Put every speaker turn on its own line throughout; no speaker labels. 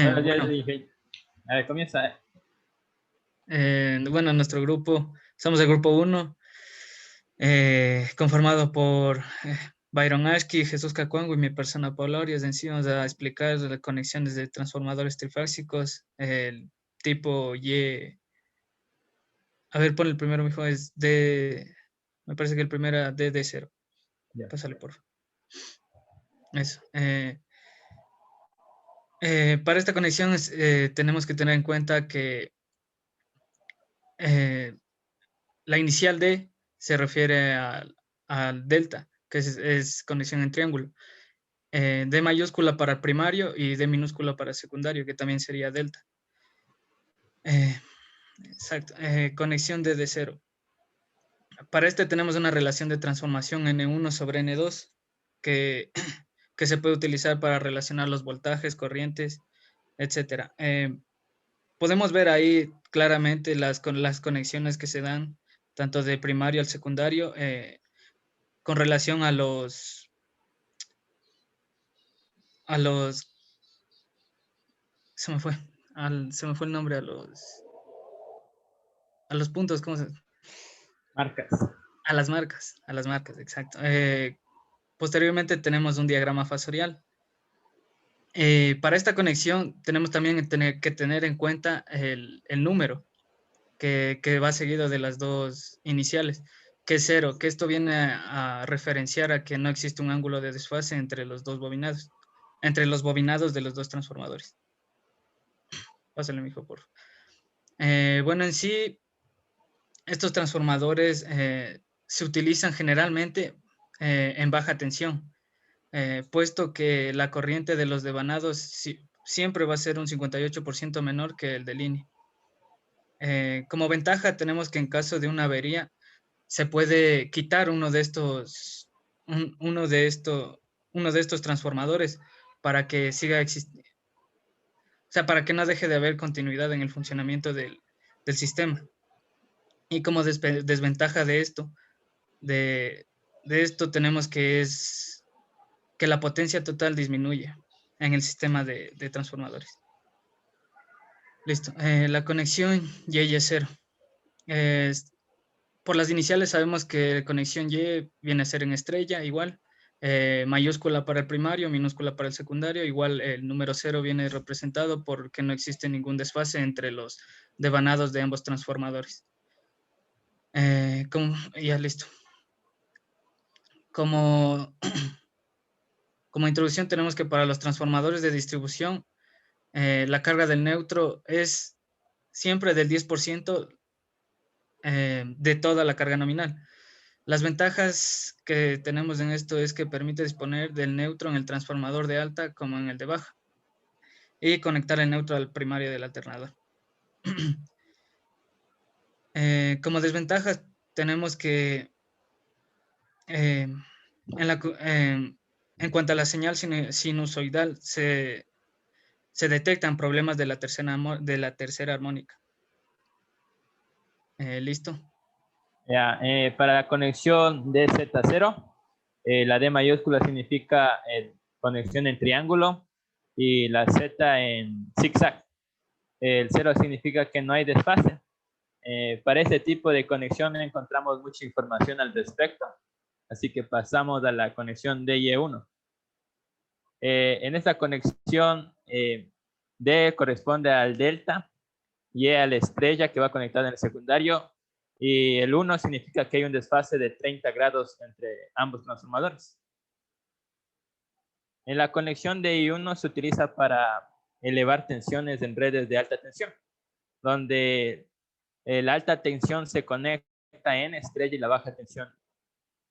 Buenos días,
Bueno,
dije. A ver, comienza.
bueno, nuestro grupo, somos el grupo 1, conformado por Byron Ashki, Jesús Cacuango y mi persona Paula Orias. En sí vamos a explicar las conexiones de transformadores trifásicos, el tipo Y. A ver, pon el primero, mijo, es D, me parece que el primero era DD0.
Ya.
Pásale, por favor. Eso. Para esta conexión tenemos que tener en cuenta que eh, la inicial D se refiere al delta, que es conexión en triángulo. D mayúscula para el primario y D minúscula para el secundario, que también sería delta. Exacto. Conexión de D0. Para este tenemos una relación de transformación N1 sobre N2 que, que se puede utilizar para relacionar los voltajes, corrientes, etc. Podemos ver ahí claramente las conexiones que se dan tanto de primario al secundario con relación a los se me fue el nombre a los puntos, ¿cómo se?
Marcas.
A las marcas, exacto. Posteriormente tenemos un diagrama fasorial. Para esta conexión tenemos también que tener en cuenta el número que va seguido de las dos iniciales, que es 0, que esto viene a referenciar a que no existe un ángulo de desfase entre los dos bobinados, entre los bobinados de los dos transformadores. Pásale, mijo, por favor. Bueno, en sí, estos transformadores se utilizan generalmente en baja tensión, puesto que la corriente de los devanados siempre va a ser un 58% menor que el de línea. Como ventaja tenemos que en caso de una avería se puede quitar uno de estos transformadores para que siga existiendo, o sea, para que no deje de haber continuidad en el funcionamiento del sistema. Y como desventaja de esto, tenemos que la potencia total disminuye en el sistema de transformadores. Listo. La conexión Y es 0. Por las iniciales sabemos que la conexión Y viene a ser en estrella, igual. Mayúscula para el primario, minúscula para el secundario. Igual el número 0 viene representado porque no existe ningún desfase entre los devanados de ambos transformadores. Ya listo. Como introducción tenemos que para los transformadores de distribución, la carga del neutro es siempre del 10% de toda la carga nominal. Las ventajas que tenemos en esto es que permite disponer del neutro en el transformador de alta como en el de baja y conectar el neutro al primario del alternador. Como desventajas tenemos que en cuanto a la señal sinusoidal se detectan problemas de la tercera armónica. ¿Listo?
Ya, para la conexión de Z0, la D mayúscula significa conexión en triángulo y la Z en zigzag. El 0 significa que no hay desfase. Para este tipo de conexión encontramos mucha información al respecto, así que pasamos a la conexión DY1. En esta conexión, D corresponde al delta, Y a la estrella que va conectada en el secundario, y el 1 significa que hay un desfase de 30 grados entre ambos transformadores. En la conexión de I1 se utiliza para elevar tensiones en redes de alta tensión, donde la alta tensión se conecta en estrella y la baja tensión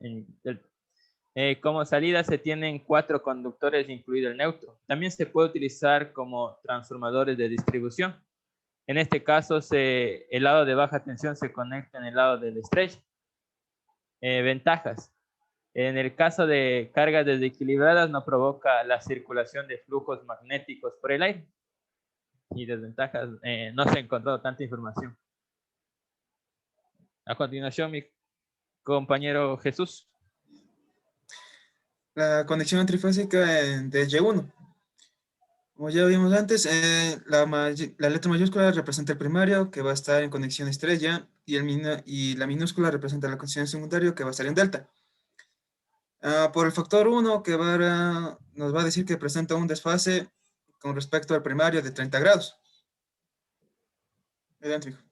en delta. Como salida se tienen 4 conductores, incluido el neutro. También se puede utilizar como transformadores de distribución. En este caso, el lado de baja tensión se conecta en el lado del estrella. Ventajas. En el caso de cargas desequilibradas no provoca la circulación de flujos magnéticos por el aire. Y desventajas, no se ha encontrado tanta información. A continuación, mi compañero Jesús.
La conexión trifásica de Y1. Como ya vimos antes, la letra mayúscula representa el primario, que va a estar en conexión estrella, y la minúscula representa la conexión secundario, que va a estar en delta. Por el factor 1, nos va a decir que presenta un desfase con respecto al primario de 30 grados. Adelante, mijo.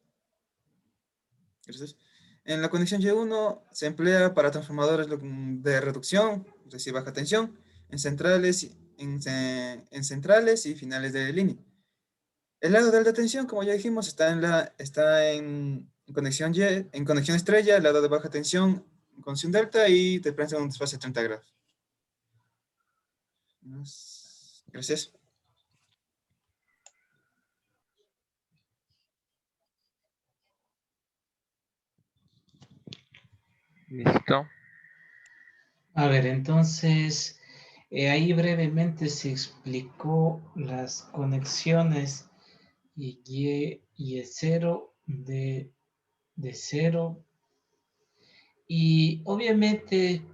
Gracias. En la conexión Y1 se emplea para transformadores de reducción, es decir, baja tensión, en centrales, en centrales y finales de línea. El lado de alta tensión, como ya dijimos, está en conexión Y, en conexión estrella, el lado de baja tensión, en conexión delta y te presenta un desfase de 30 grados. Gracias.
Listo.
A ver, entonces, ahí brevemente se explicó las conexiones y el cero de cero. Y obviamente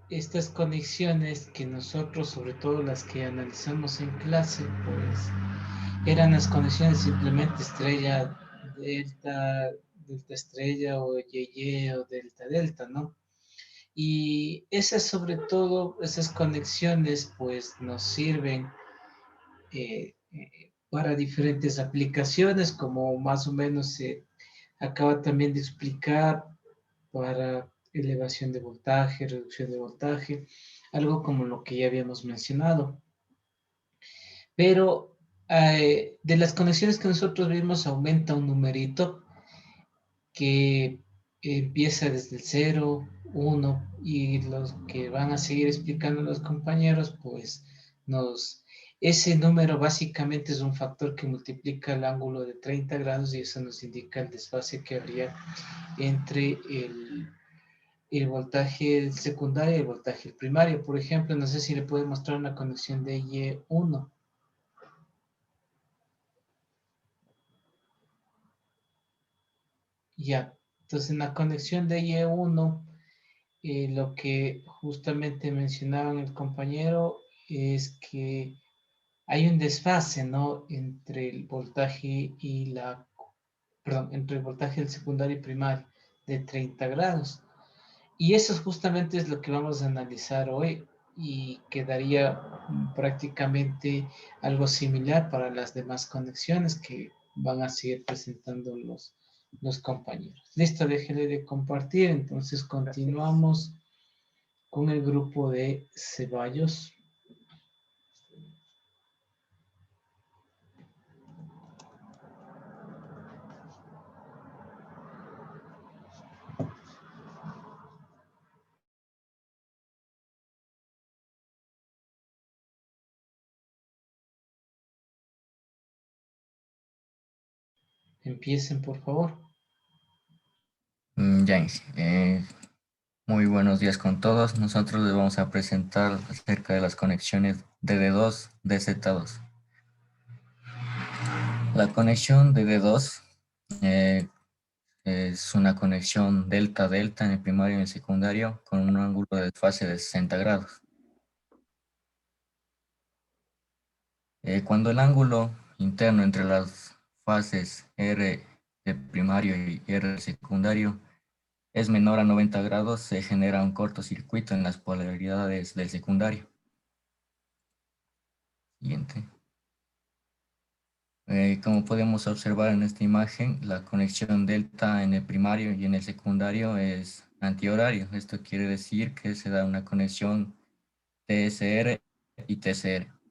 estas conexiones que nosotros, sobre todo las que analizamos en clase, pues eran las conexiones simplemente estrella, delta, delta estrella o y o delta delta, ¿no? Y esas sobre todo, esas conexiones pues nos sirven para diferentes aplicaciones, como más o menos se acaba también de explicar, para elevación de voltaje, reducción de voltaje, algo como lo que ya habíamos mencionado. Pero de las conexiones que nosotros vimos aumenta un numerito que empieza desde el 0, 1 y los que van a seguir explicando los compañeros, pues ese número básicamente es un factor que multiplica el ángulo de 30 grados y eso nos indica el desfase que habría entre el voltaje secundario y el voltaje primario. Por ejemplo, no sé si le puede mostrar una conexión de Y1. Ya, entonces en la conexión de Y1, lo que justamente mencionaba el compañero es que hay un desfase, ¿no? Entre el voltaje perdón, entre el voltaje del secundario y primario de 30 grados. Y eso justamente es lo que vamos a analizar hoy y quedaría prácticamente algo similar para las demás conexiones que van a seguir presentando los compañeros. Listo, déjenle de compartir. Entonces continuamos con el grupo de Ceballos. Empiecen, por favor.
Ya, muy buenos días con todos. Nosotros les vamos a presentar acerca de las conexiones DD2, DZ2. La conexión DD2 es una conexión delta-delta en el primario y en el secundario con un ángulo de desfase de 60 grados. Cuando el ángulo interno entre las fases R de primario y R de secundario es menor a 90 grados, se genera un cortocircuito en las polaridades del secundario. Siguiente. Como podemos observar en esta imagen, la conexión delta en el primario y en el secundario es antihorario. Esto quiere decir que se da una conexión TSR y TCR.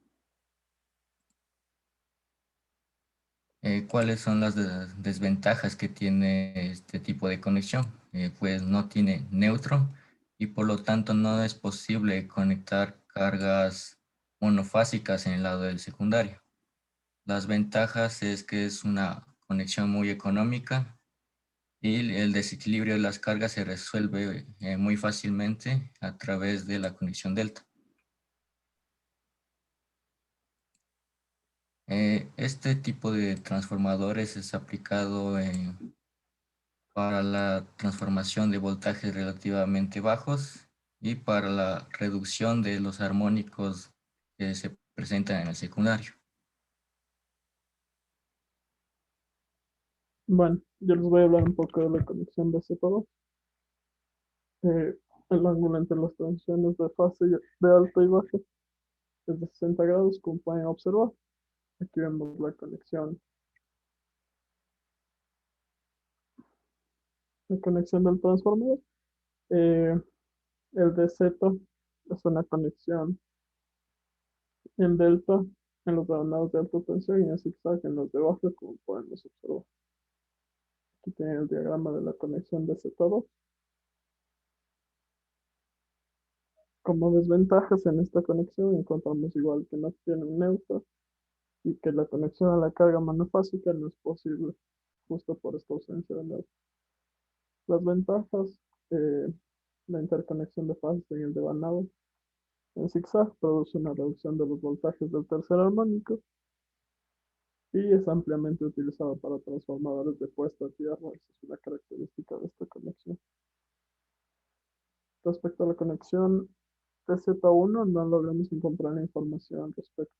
¿Cuáles son las desventajas que tiene este tipo de conexión? Pues no tiene neutro y por lo tanto no es posible conectar cargas monofásicas en el lado del secundario. Las ventajas es que es una conexión muy económica y el desequilibrio de las cargas se resuelve muy fácilmente a través de la conexión delta. Este tipo de transformadores es aplicado para la transformación de voltajes relativamente bajos y para la reducción de los armónicos que se presentan en el secundario.
Bueno, yo les voy a hablar un poco de la conexión de Z2. El ángulo entre las tensiones de fase de alta y baja es de 60 grados, como pueden observar. Aquí vemos la conexión del transformador. Eh, el de Z es una conexión en delta en los lados de alta tensión y en zigzag en los de baja, como podemos observar. Aquí tienen el diagrama de la conexión de Z2. Como desventajas en esta conexión encontramos igual que no tiene un neutro y que la conexión a la carga monofásica no es posible justo por esta ausencia de neutro. Las ventajas, la interconexión de fases en el devanado en zigzag produce una reducción de los voltajes del tercer armónico y es ampliamente utilizado para transformadores de puesta a tierra. Esa es una característica de esta conexión. Respecto a la conexión TZ1, no logramos encontrar la información al respecto.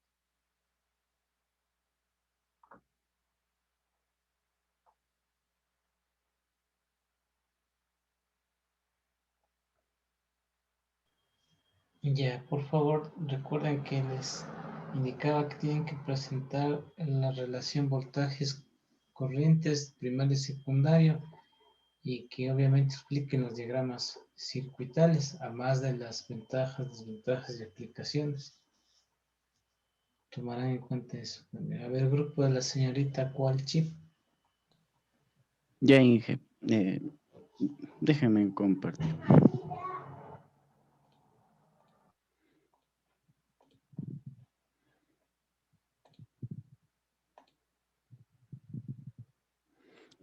Ya, por favor, recuerden que les indicaba que tienen que presentar la relación voltajes corrientes primario y secundario y que obviamente expliquen los diagramas circuitales, a más de las ventajas, desventajas y aplicaciones. Tomarán en cuenta eso. A ver, grupo de la señorita Qualchip.
Ya, Inge, déjenme compartir.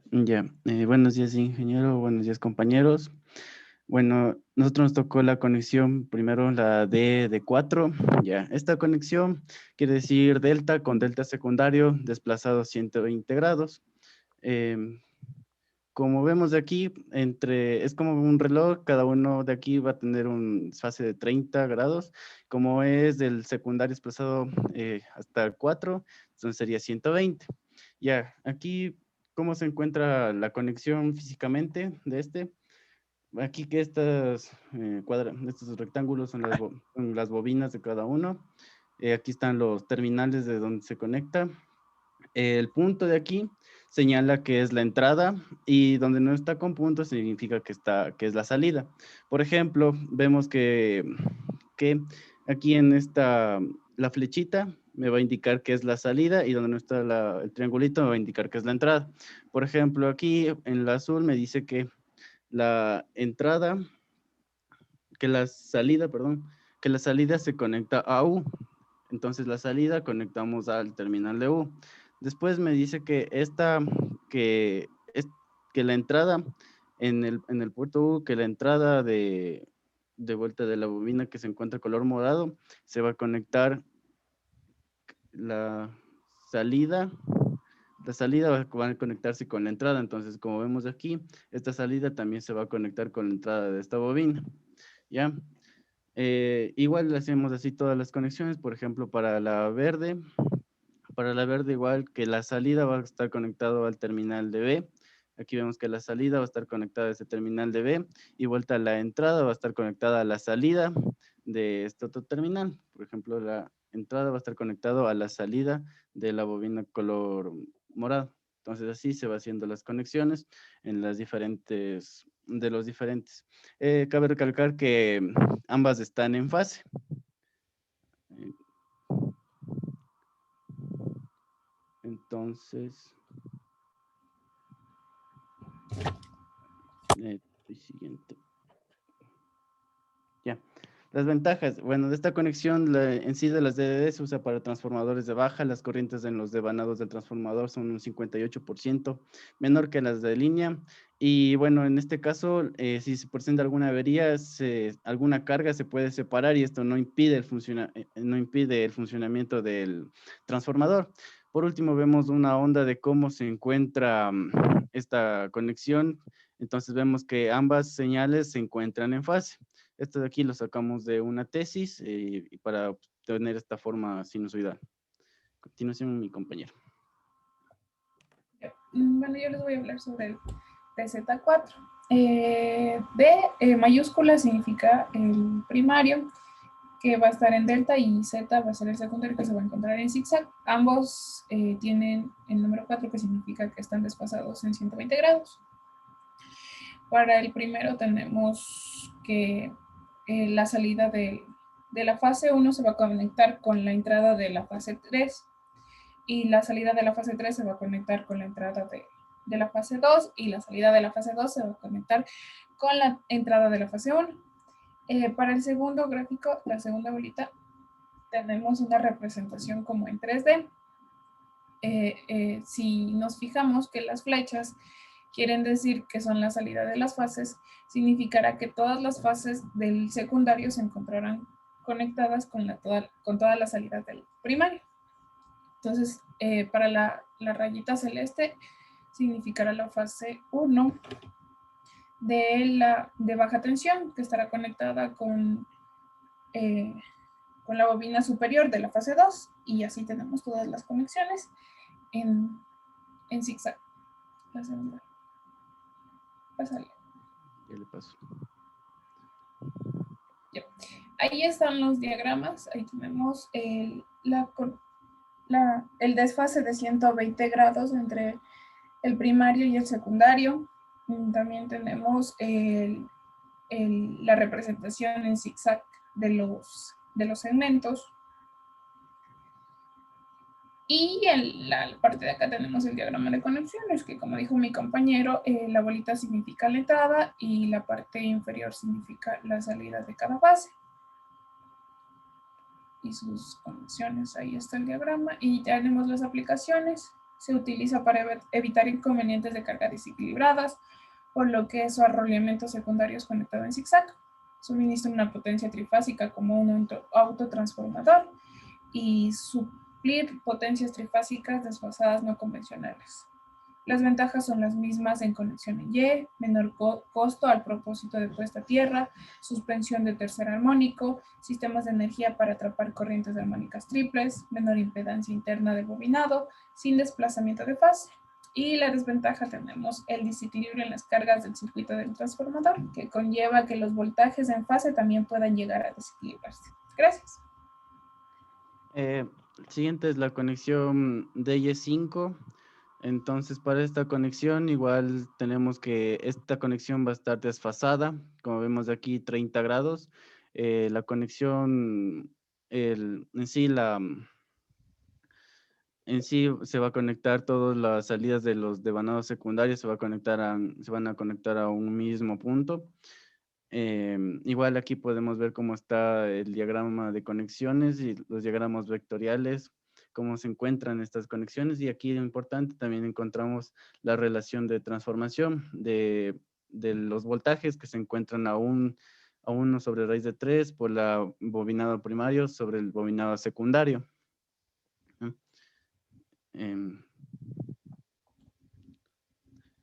Ya, buenos días, ingeniero, buenos días, compañeros. Bueno, nosotros nos tocó la conexión, primero la de 4, ya. Esta conexión quiere decir delta con delta secundario desplazado 120 grados. Como vemos de aquí, es como un reloj, cada uno de aquí va a tener un fase de 30 grados. Como es del secundario desplazado hasta el 4, entonces sería 120. Ya, aquí, ¿cómo se encuentra la conexión físicamente de este? Aquí que estos rectángulos son las bobinas de cada uno. Aquí están los terminales de donde se conecta. El punto de aquí señala que es la entrada y donde no está con punto significa que es la salida. Por ejemplo, vemos que aquí en la flechita me va a indicar que es la salida y donde no está el triangulito me va a indicar que es la entrada. Por ejemplo, aquí en el azul me dice que la entrada, que la salida se conecta a U. Entonces la salida conectamos al terminal de U. Después me dice que la entrada en el puerto U, que la entrada de vuelta de la bobina que se encuentra color morado, se va a conectar la salida va a conectarse con la entrada. Entonces, como vemos aquí, esta salida también se va a conectar con la entrada de esta bobina. ¿Ya? Igual hacemos así todas las conexiones. Por ejemplo, para la verde igual que la salida va a estar conectado al terminal de B. Aquí vemos que la salida va a estar conectada a ese terminal de B y vuelta a la entrada va a estar conectada a la salida de este otro terminal. Por ejemplo, la entrada va a estar conectado a la salida de la bobina color morado. Entonces así se va haciendo las conexiones en los diferentes. Cabe recalcar que ambas están en fase. Entonces, siguiente. Ya. Las ventajas. Bueno, de esta conexión en sí de las DDD se usa para transformadores de baja. Las corrientes en los devanados del transformador son un 58% menor que las de línea. Y bueno, en este caso, si se presenta alguna avería, alguna carga se puede separar y esto no impide el funcionamiento del transformador. Por último, vemos una onda de cómo se encuentra esta conexión. Entonces vemos que ambas señales se encuentran en fase. Esto de aquí lo sacamos de una tesis y para obtener esta forma sinusoidal. A continuación, mi compañero.
Bueno, yo les voy a hablar sobre el TZ4. D mayúscula significa el primario, que va a estar en delta, y Z va a ser el secundario, que se va a encontrar en zigzag. Ambos tienen el número 4, que significa que están desfasados en 120 grados. Para el primero tenemos que la salida de la fase 1 se va a conectar con la entrada de la fase 3, y la salida de la fase 3 se va a conectar con la entrada de la fase 2, y la salida de la fase 2 se va a conectar con la entrada de la fase 1. Para el segundo gráfico, la segunda bolita, tenemos una representación como en 3D. Si nos fijamos que las flechas quieren decir que son la salida de las fases, significará que todas las fases del secundario se encontrarán conectadas con todas las salidas del primario. Entonces, para la rayita celeste, significará la fase 1 de baja tensión, que estará conectada con la bobina superior de la fase 2, y así tenemos todas las conexiones en zigzag. La segunda. Pásale.
Ya le paso.
Ya. Ahí están los diagramas. Ahí tenemos el desfase de 120 grados entre el primario y el secundario. También tenemos la representación en zigzag de los segmentos. Y en la parte de acá tenemos el diagrama de conexiones, que como dijo mi compañero, la bolita significa la entrada y la parte inferior significa la salida de cada fase. Y sus conexiones, ahí está el diagrama. Y ya tenemos las aplicaciones. Se utiliza para evitar inconvenientes de carga desequilibradas, por lo que su arrollamiento secundario es conectado en zigzag. Suministra una potencia trifásica como un autotransformador y suplir potencias trifásicas desfasadas no convencionales. Las ventajas son las mismas en conexión en Y, menor costo al propósito de puesta a tierra, suspensión de tercer armónico, sistemas de energía para atrapar corrientes de armónicas triples, menor impedancia interna del bobinado, sin desplazamiento de fase. Y la desventaja tenemos el desequilibrio en las cargas del circuito del transformador, que conlleva que los voltajes en fase también puedan llegar a desequilibrarse. Gracias.
Siguiente es la conexión DY5. Entonces, para esta conexión, igual tenemos que esta conexión va a estar desfasada, como vemos de aquí, 30 grados. La conexión, en sí se va a conectar todas las salidas de los devanados secundarios, se van a conectar a un mismo punto. Igual aquí podemos ver cómo está el diagrama de conexiones y los diagramas vectoriales, cómo se encuentran estas conexiones, y aquí lo importante también encontramos la relación de transformación de los voltajes que se encuentran a 1 sobre raíz de 3 por la bobinado primario sobre el bobinado secundario.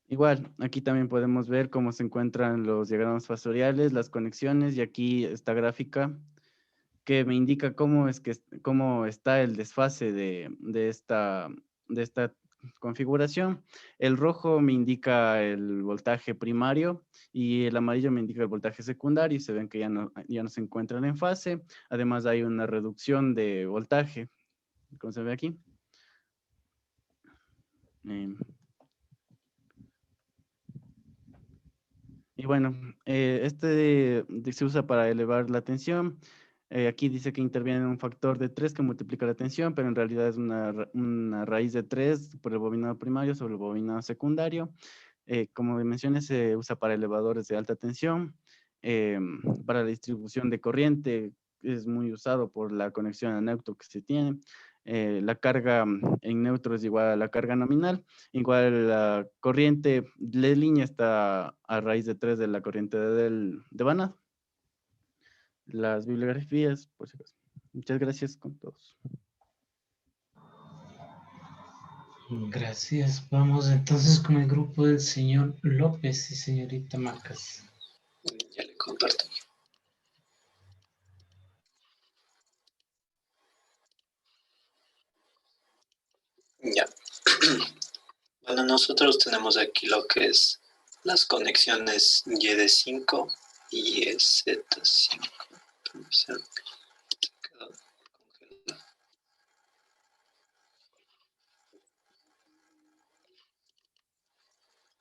Igual, aquí también podemos ver cómo se encuentran los diagramas fasoriales, las conexiones, y aquí esta gráfica que me indica cómo está el desfase de esta configuración. El rojo me indica el voltaje primario y el amarillo me indica el voltaje secundario, y se ven que ya no se encuentran en fase. Además hay una reducción de voltaje, como se ve aquí. Y bueno, se usa para elevar la tensión. Aquí dice que interviene un factor de 3 que multiplica la tensión, pero en realidad es una raíz de 3 por el bobinado primario sobre el bobinado secundario. Como mencioné, se usa para elevadores de alta tensión. Para la distribución de corriente es muy usado por la conexión a neutro que se tiene. La carga en neutro es igual a la carga nominal. Igual la corriente de línea está a raíz de 3 de la corriente de Banach. Las bibliografías, por si acaso. Muchas gracias con todos.
Gracias. Vamos entonces con el grupo del señor López y señorita Macas.
Ya le comparto. Ya. Bueno, Bueno, nosotros tenemos aquí lo que es las conexiones YD5 y Z5. Quedó congelado.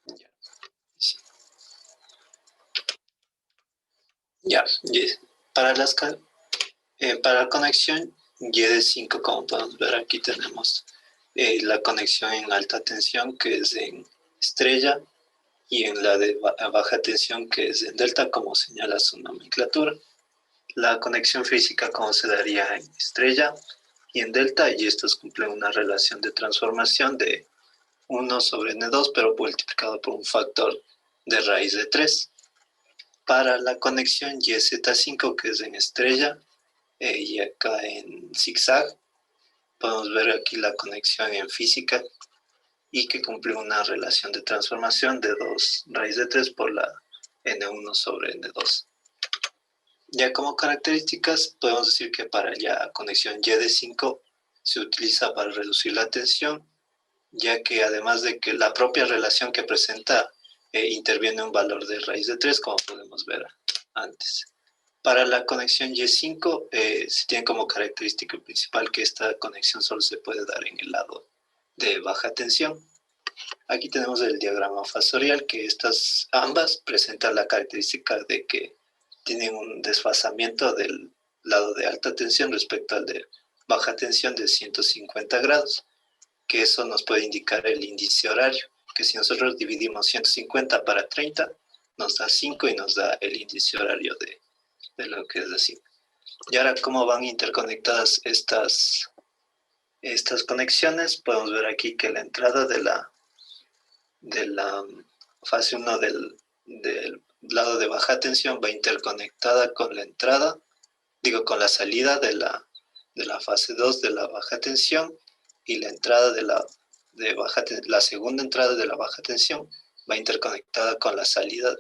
Ya, sí. Ya, para para la conexión YD5, como podemos ver aquí tenemos la conexión en alta tensión, que es en estrella, y en la de baja tensión, que es en delta, como señala su nomenclatura. La conexión física, como se daría en estrella y en delta, y estos cumplen una relación de transformación de 1 sobre N2, pero multiplicado por un factor de raíz de 3. Para la conexión YZ5, que es en estrella, y acá en zigzag, podemos ver aquí la conexión en física y que cumple una relación de transformación de 2 raíz de 3 por la N1 sobre N2. Ya como características, podemos decir que para la conexión YD5 se utiliza para reducir la tensión, ya que además de que la propia relación que presenta interviene un valor de raíz de 3, como podemos ver antes. Para la conexión Y5 se tiene como característica principal que esta conexión solo se puede dar en el lado de baja tensión. Aquí tenemos el diagrama fasorial, que ambas presentan la característica de que tienen un desfasamiento del lado de alta tensión respecto al de baja tensión de 150 grados, que eso nos puede indicar el índice horario, que si nosotros dividimos 150 para 30, nos da 5 y nos da el índice horario de lo que es así. Y ahora, ¿cómo van interconectadas estas conexiones? Podemos ver aquí que la entrada de la fase 1 del lado de baja tensión va interconectada con la entrada, con la salida de la fase 2 de la baja tensión, y la entrada la segunda entrada de la baja tensión va interconectada con la salida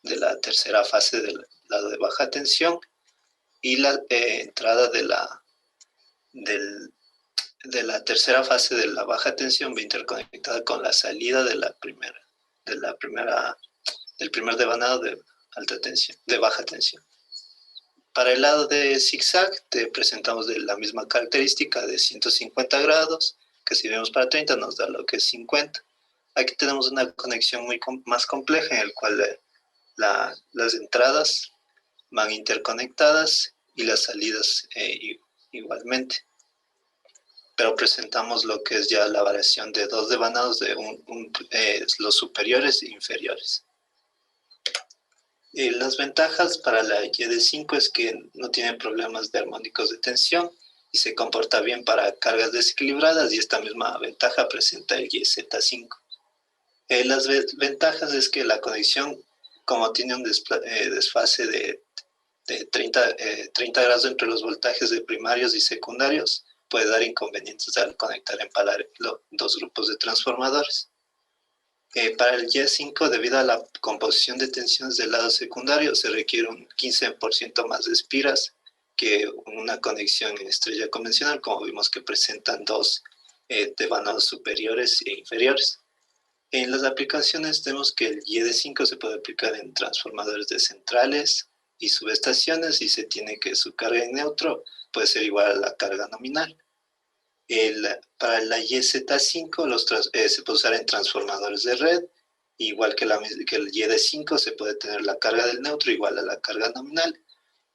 de la tercera fase del lado de baja tensión, y la entrada de la tercera fase de la baja tensión va interconectada con la salida del primer devanado de alta tensión, de baja tensión. Para el lado de zigzag te presentamos de la misma característica de 150 grados, que si vemos para 30 nos da lo que es 50. Aquí tenemos una conexión más compleja, en la cual las entradas van interconectadas y las salidas igualmente. Pero presentamos lo que es ya la variación de dos devanados de los superiores e inferiores. Las ventajas para la YD5 es que no tiene problemas de armónicos de tensión y se comporta bien para cargas desequilibradas, y esta misma ventaja presenta el YZ5. Las ventajas es que la conexión, como tiene un desfase de 30 grados entre los voltajes de primarios y secundarios, puede dar inconvenientes al conectar en paralelo dos grupos de transformadores. Para el Y5, debido a la composición de tensiones del lado secundario, se requiere un 15% más de espiras que una conexión en estrella convencional, como vimos que presentan dos devanados superiores e inferiores. En las aplicaciones vemos que el YD5 se puede aplicar en transformadores de centrales y subestaciones, y se tiene que su carga en neutro puede ser igual a la carga nominal. Para la YZ5 se puede usar en transformadores de red, igual que el YD5 se puede tener la carga del neutro igual a la carga nominal,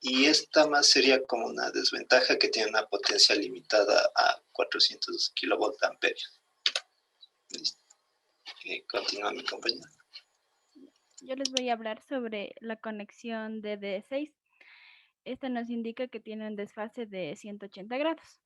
y esta más sería como una desventaja, que tiene una potencia limitada a 400 kilovoltamperios. Continúa mi compañero.
Yo les voy a hablar sobre la conexión DD6. Esta nos indica que tiene un desfase de 180 grados.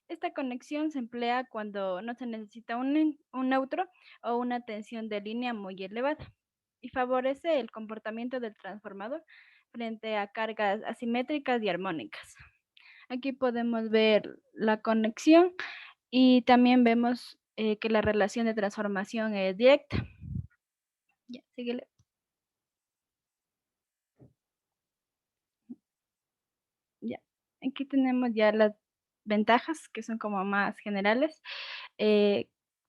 Esta conexión se emplea cuando no se necesita un neutro o una tensión de línea muy elevada, y favorece el comportamiento del transformador frente a cargas asimétricas y armónicas. Aquí podemos ver la conexión y también vemos que la relación de transformación es directa. Ya, síguele. Ya. Aquí tenemos ya las ventajas, que son como más generales.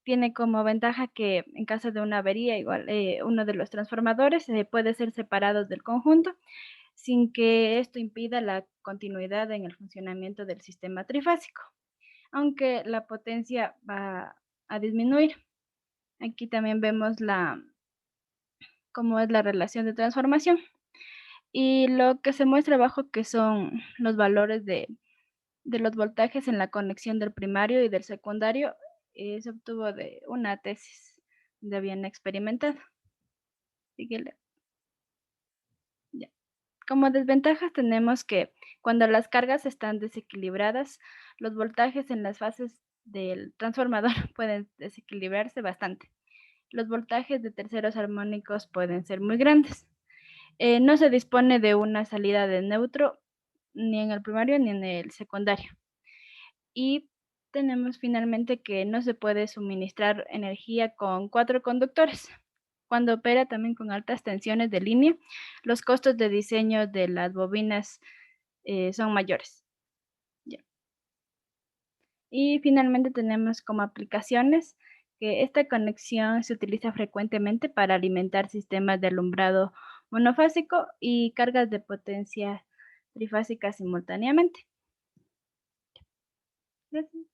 tiene como ventaja que en caso de una avería, igual uno de los transformadores puede ser separado del conjunto sin que esto impida la continuidad en el funcionamiento del sistema trifásico, aunque la potencia va a disminuir. Aquí también vemos cómo es la relación de transformación. Y lo que se muestra abajo que son los valores de los voltajes en la conexión del primario y del secundario, se obtuvo de una tesis donde habían experimentado. Síguele. Ya. Como desventajas tenemos que cuando las cargas están desequilibradas, los voltajes en las fases del transformador pueden desequilibrarse bastante. Los voltajes de terceros armónicos pueden ser muy grandes. No se dispone de una salida de neutro ni en el primario ni en el secundario. Y tenemos finalmente que no se puede suministrar energía con 4 conductores. Cuando opera también con altas tensiones de línea, los costos de diseño de las bobinas son mayores. Ya. Y finalmente tenemos como aplicaciones que esta conexión se utiliza frecuentemente para alimentar sistemas de alumbrado monofásico y cargas de potencia trifásica simultáneamente. Gracias.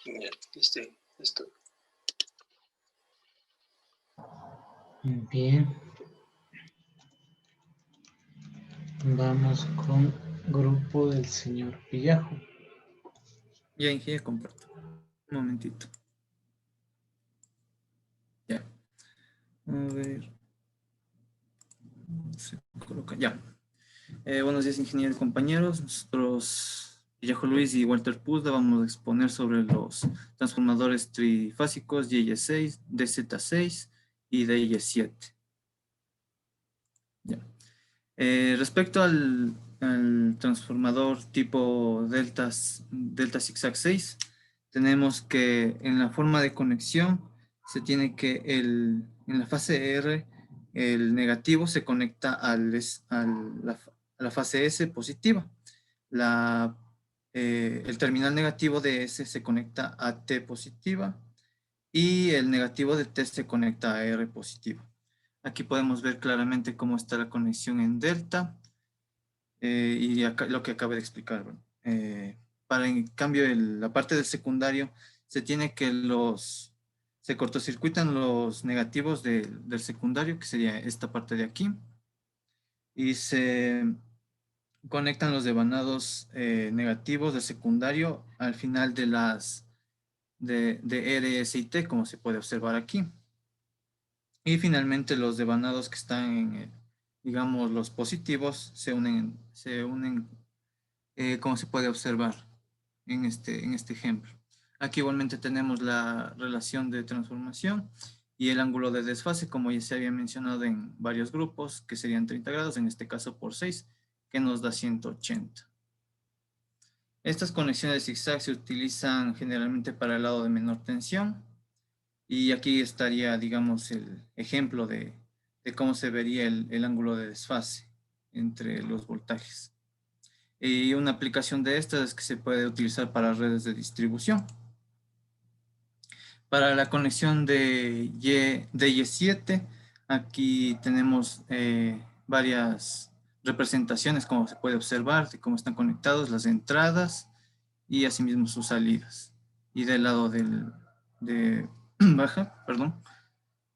Ya, esto.
Bien. Vamos con grupo del señor Villajo.
Ya, ingeniero, comparto. Un momentito. Ya. A ver. Se coloca. Ya. Buenos días, ingeniero y compañeros. Nosotros, Villajo Luis y Walter Puzda, vamos a exponer sobre los transformadores trifásicos DY6, DZ6 y DY7. Ya. Respecto al transformador tipo delta zigzag 6, tenemos que en la forma de conexión se tiene que en la fase R el negativo se conecta a la fase S positiva. El terminal negativo de S se conecta a T positiva y el negativo de T se conecta a R positiva. Aquí podemos ver claramente cómo está la conexión en delta y acá, lo que acabo de explicar. Para en cambio la parte del secundario se tiene que se cortocircuitan los negativos del secundario, que sería esta parte de aquí, y se conectan los devanados negativos del secundario al final de R, S y T, como se puede observar aquí. Y finalmente los devanados que están digamos, los positivos se unen como se puede observar en este ejemplo. Aquí igualmente tenemos la relación de transformación y el ángulo de desfase, como ya se había mencionado en varios grupos, que serían 30 grados, en este caso por 6, que nos da 180. Estas conexiones de zigzag se utilizan generalmente para el lado de menor tensión. Y aquí estaría, digamos, el ejemplo de cómo se vería el ángulo de desfase entre los voltajes. Y una aplicación de estas es que se puede utilizar para redes de distribución. Para la conexión de Y7, aquí tenemos varias representaciones, como se puede observar, de cómo están conectados las entradas y asimismo sus salidas. Y del lado de baja, perdón.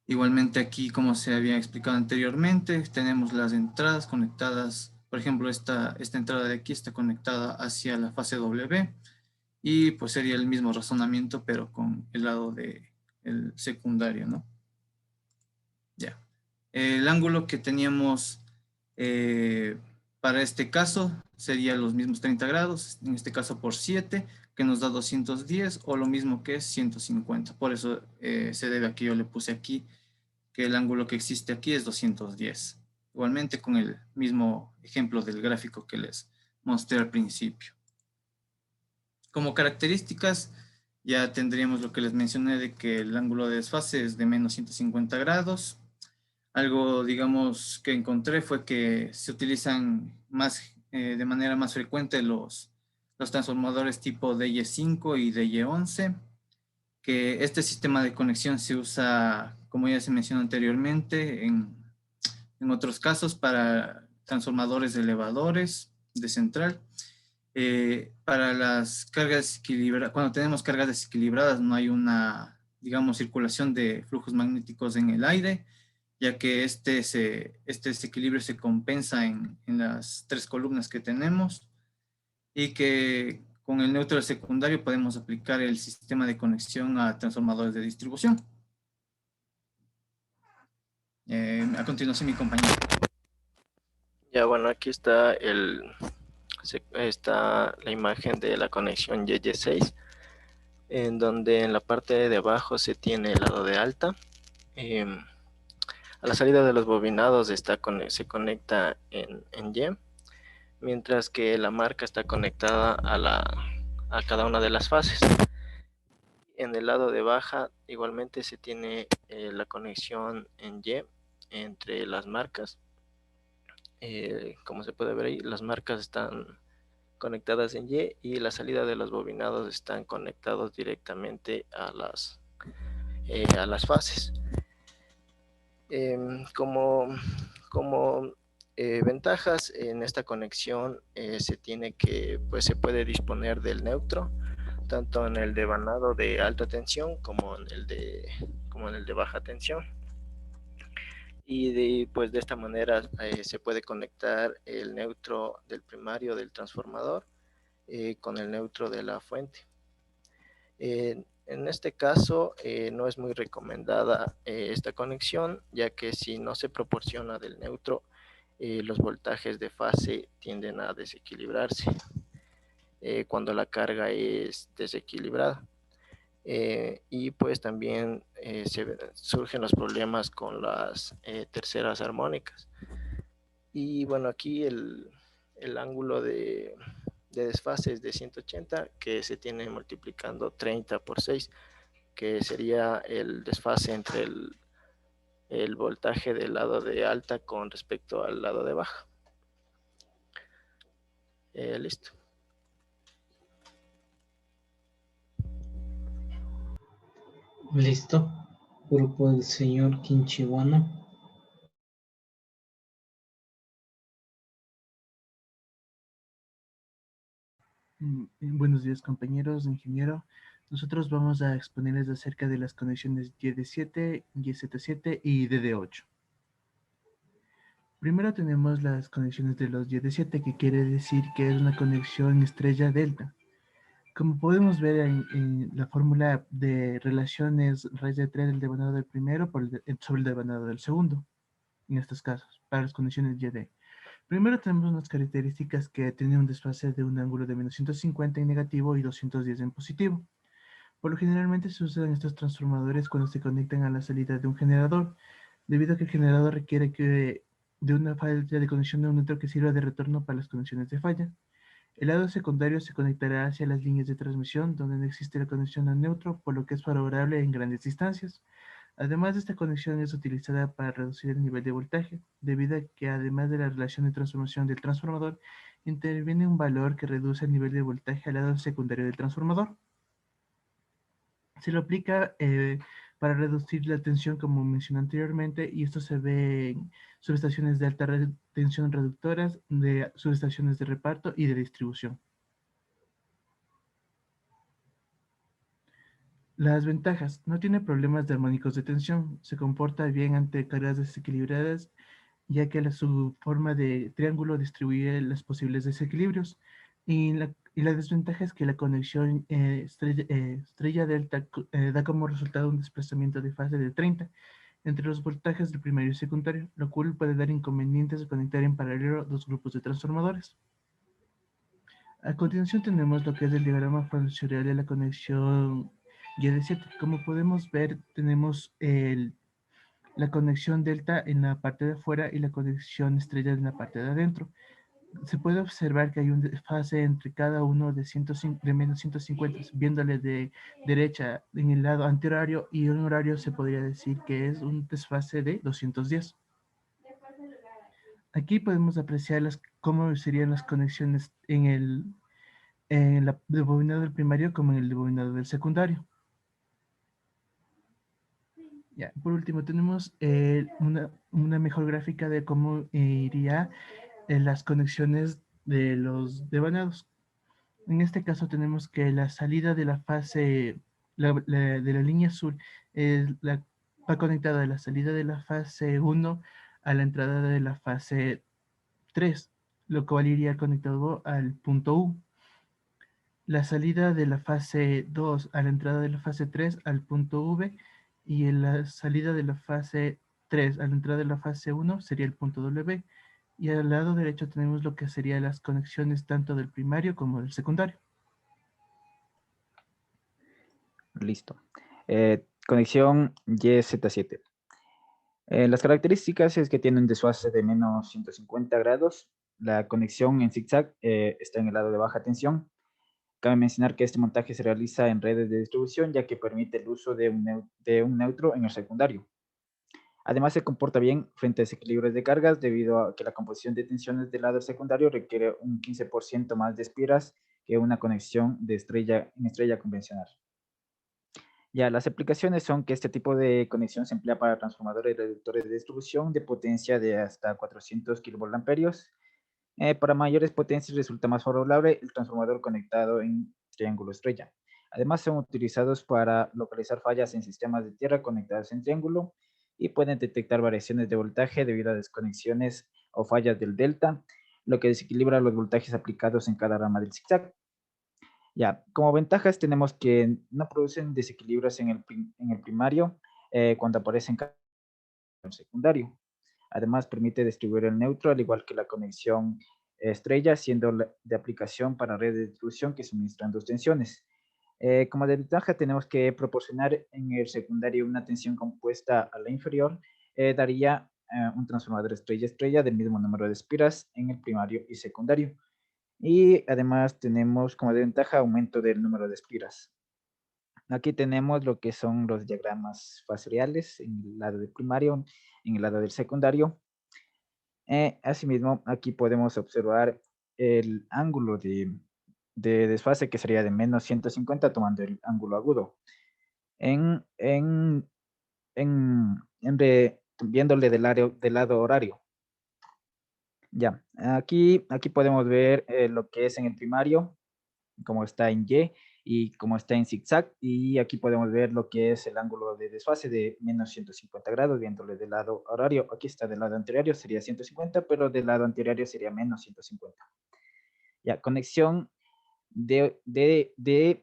Igualmente aquí, como se había explicado anteriormente, tenemos las entradas conectadas. Por ejemplo, esta entrada de aquí está conectada hacia la fase W y pues sería el mismo razonamiento, pero con el lado del secundario, ¿no? Ya. El ángulo que teníamos para este caso sería los mismos 30 grados, en este caso por 7, que nos da 210 o lo mismo que es 150. Por eso se debe a que yo le puse aquí que el ángulo que existe aquí es 210. Igualmente con el mismo ejemplo del gráfico que les mostré al principio. Como características ya tendríamos lo que les mencioné de que el ángulo de desfase es de menos 150 grados. Algo, digamos, que encontré fue que se utilizan de manera más frecuente los los transformadores tipo DY5 y DY11, que este sistema de conexión se usa, como ya se mencionó anteriormente, en otros casos para transformadores de elevadores de central. Para las cargas desequilibradas, cuando tenemos cargas desequilibradas no hay una, digamos, circulación de flujos magnéticos en el aire, ya que este desequilibrio se compensa en las 3 columnas que tenemos, y que con el neutro secundario podemos aplicar el sistema de conexión a transformadores de distribución. A continuación, mi compañero.
Ya, bueno, aquí está la imagen de la conexión YY6, en donde en la parte de abajo se tiene el lado de alta. A la salida de los bobinados se conecta en Y, mientras que la marca está conectada a cada una de las fases. En el lado de baja igualmente se tiene la conexión en Y entre las marcas. Como se puede ver ahí, las marcas están conectadas en Y y la salida de los bobinados están conectados directamente a las fases. Como ventajas en esta conexión se puede disponer del neutro, tanto en el devanado de alta tensión como en el de baja tensión. Y de esta manera se puede conectar el neutro del primario del transformador con el neutro de la fuente. En este caso no es muy recomendada esta conexión, ya que si no se proporciona del neutro, los voltajes de fase tienden a desequilibrarse cuando la carga es desequilibrada. Y pues también surgen los problemas con las terceras armónicas. Y bueno, aquí el ángulo de desfase es de 180, que se tiene multiplicando 30 por 6, que sería el desfase entre el voltaje del lado de alta con respecto al lado de baja. Listo.
Listo. Grupo del señor Quinchihuano.
Buenos días, compañeros, ingeniero. Nosotros vamos a exponerles acerca de las conexiones YD7, YZ7 y DD8. Primero tenemos las conexiones de los YD7, que quiere decir que es una conexión estrella delta. Como podemos ver en la fórmula de relaciones raíz de 3 del devanado del primero sobre el devanado del segundo, en estos casos, para las conexiones YD. Primero tenemos unas características que tienen un desfase de un ángulo de menos 150 en negativo y 210 en positivo. Por lo generalmente se usan estos transformadores cuando se conectan a la salida de un generador, debido a que el generador requiere de una falla de conexión de un neutro que sirva de retorno para las conexiones de falla. El lado secundario se conectará hacia las líneas de transmisión donde no existe la conexión a neutro, por lo que es favorable en grandes distancias. Además, esta conexión es utilizada para reducir el nivel de voltaje, debido a que además de la relación de transformación del transformador, interviene un valor que reduce el nivel de voltaje al lado secundario del transformador. Se lo aplica para reducir la tensión, como mencioné anteriormente, y esto se ve en subestaciones de alta tensión reductoras, de subestaciones de reparto y de distribución. Las ventajas: no tiene problemas de armónicos de tensión, se comporta bien ante cargas desequilibradas, ya que su forma de triángulo distribuye los posibles desequilibrios. Y la desventaja es que la conexión estrella delta da como resultado un desplazamiento de fase de 30 entre los voltajes del primario y secundario, lo cual puede dar inconvenientes de conectar en paralelo dos grupos de transformadores. A continuación tenemos lo que es el diagrama funcional de la conexión YD7. Como podemos ver, tenemos la conexión delta en la parte de afuera y la conexión estrella en la parte de adentro. Se puede observar que hay un desfase entre cada uno de menos 150, viéndole de derecha en el lado antihorario, y un horario se podría decir que es un desfase de 210. Aquí podemos apreciar cómo serían las conexiones en en el bobinado del primario como en el bobinado del secundario. Ya, por último, tenemos una mejor gráfica de cómo iría las conexiones de los devanados. En este caso tenemos que la salida de la fase, de la línea azul, va conectada de la salida de la fase 1 a la entrada de la fase 3, lo cual iría conectado al punto U. La salida de la fase 2 a la entrada de la fase 3 al punto V, y en la salida de la fase 3 a la entrada de la fase 1 sería el punto W. Y al lado derecho tenemos lo que serían las conexiones tanto del primario como del secundario.
Listo. Conexión YZ7. Las características es que tiene un desfase de menos 150 grados. La conexión en zigzag está en el lado de baja tensión. Cabe mencionar que este montaje se realiza en redes de distribución, ya que permite el uso de un neutro en el secundario. Además, se comporta bien frente a desequilibrios de cargas, debido a que la composición de tensiones del lado secundario requiere un 15% más de espiras que una conexión de en estrella convencional. Ya, las aplicaciones son que este tipo de conexión se emplea para transformadores y reductores de distribución de potencia de hasta 400 kilovoltamperios. Para mayores potencias resulta más favorable el transformador conectado en triángulo estrella. Además, son utilizados para localizar fallas en sistemas de tierra conectados en triángulo y pueden detectar variaciones de voltaje debido a desconexiones o fallas del delta, lo que desequilibra los voltajes aplicados en cada rama del zigzag. Ya, como ventajas tenemos que no producen desequilibrios en el primario cuando aparecen en el secundario. Además, permite distribuir el neutro, al igual que la conexión estrella, siendo de aplicación para redes de distribución que suministran dos tensiones. Como desventaja, tenemos que proporcionar en el secundario una tensión compuesta a la inferior, daría un transformador estrella-estrella del mismo número de espiras en el primario y secundario. Y además tenemos como desventaja aumento del número de espiras. Aquí tenemos lo que son los diagramas fasoriales en el lado del primario, en el lado del secundario. Asimismo, aquí podemos observar el ángulo de desfase, que sería de menos 150, tomando el ángulo agudo. Viéndole del lado horario. Ya, aquí podemos ver lo que es en el primario, como está en Y y como está en zigzag, y aquí podemos ver lo que es el ángulo de desfase de menos 150 grados, viéndole del lado horario. Aquí está del lado anterior, sería 150, pero del lado anterior sería menos 150. Ya, conexión DD8.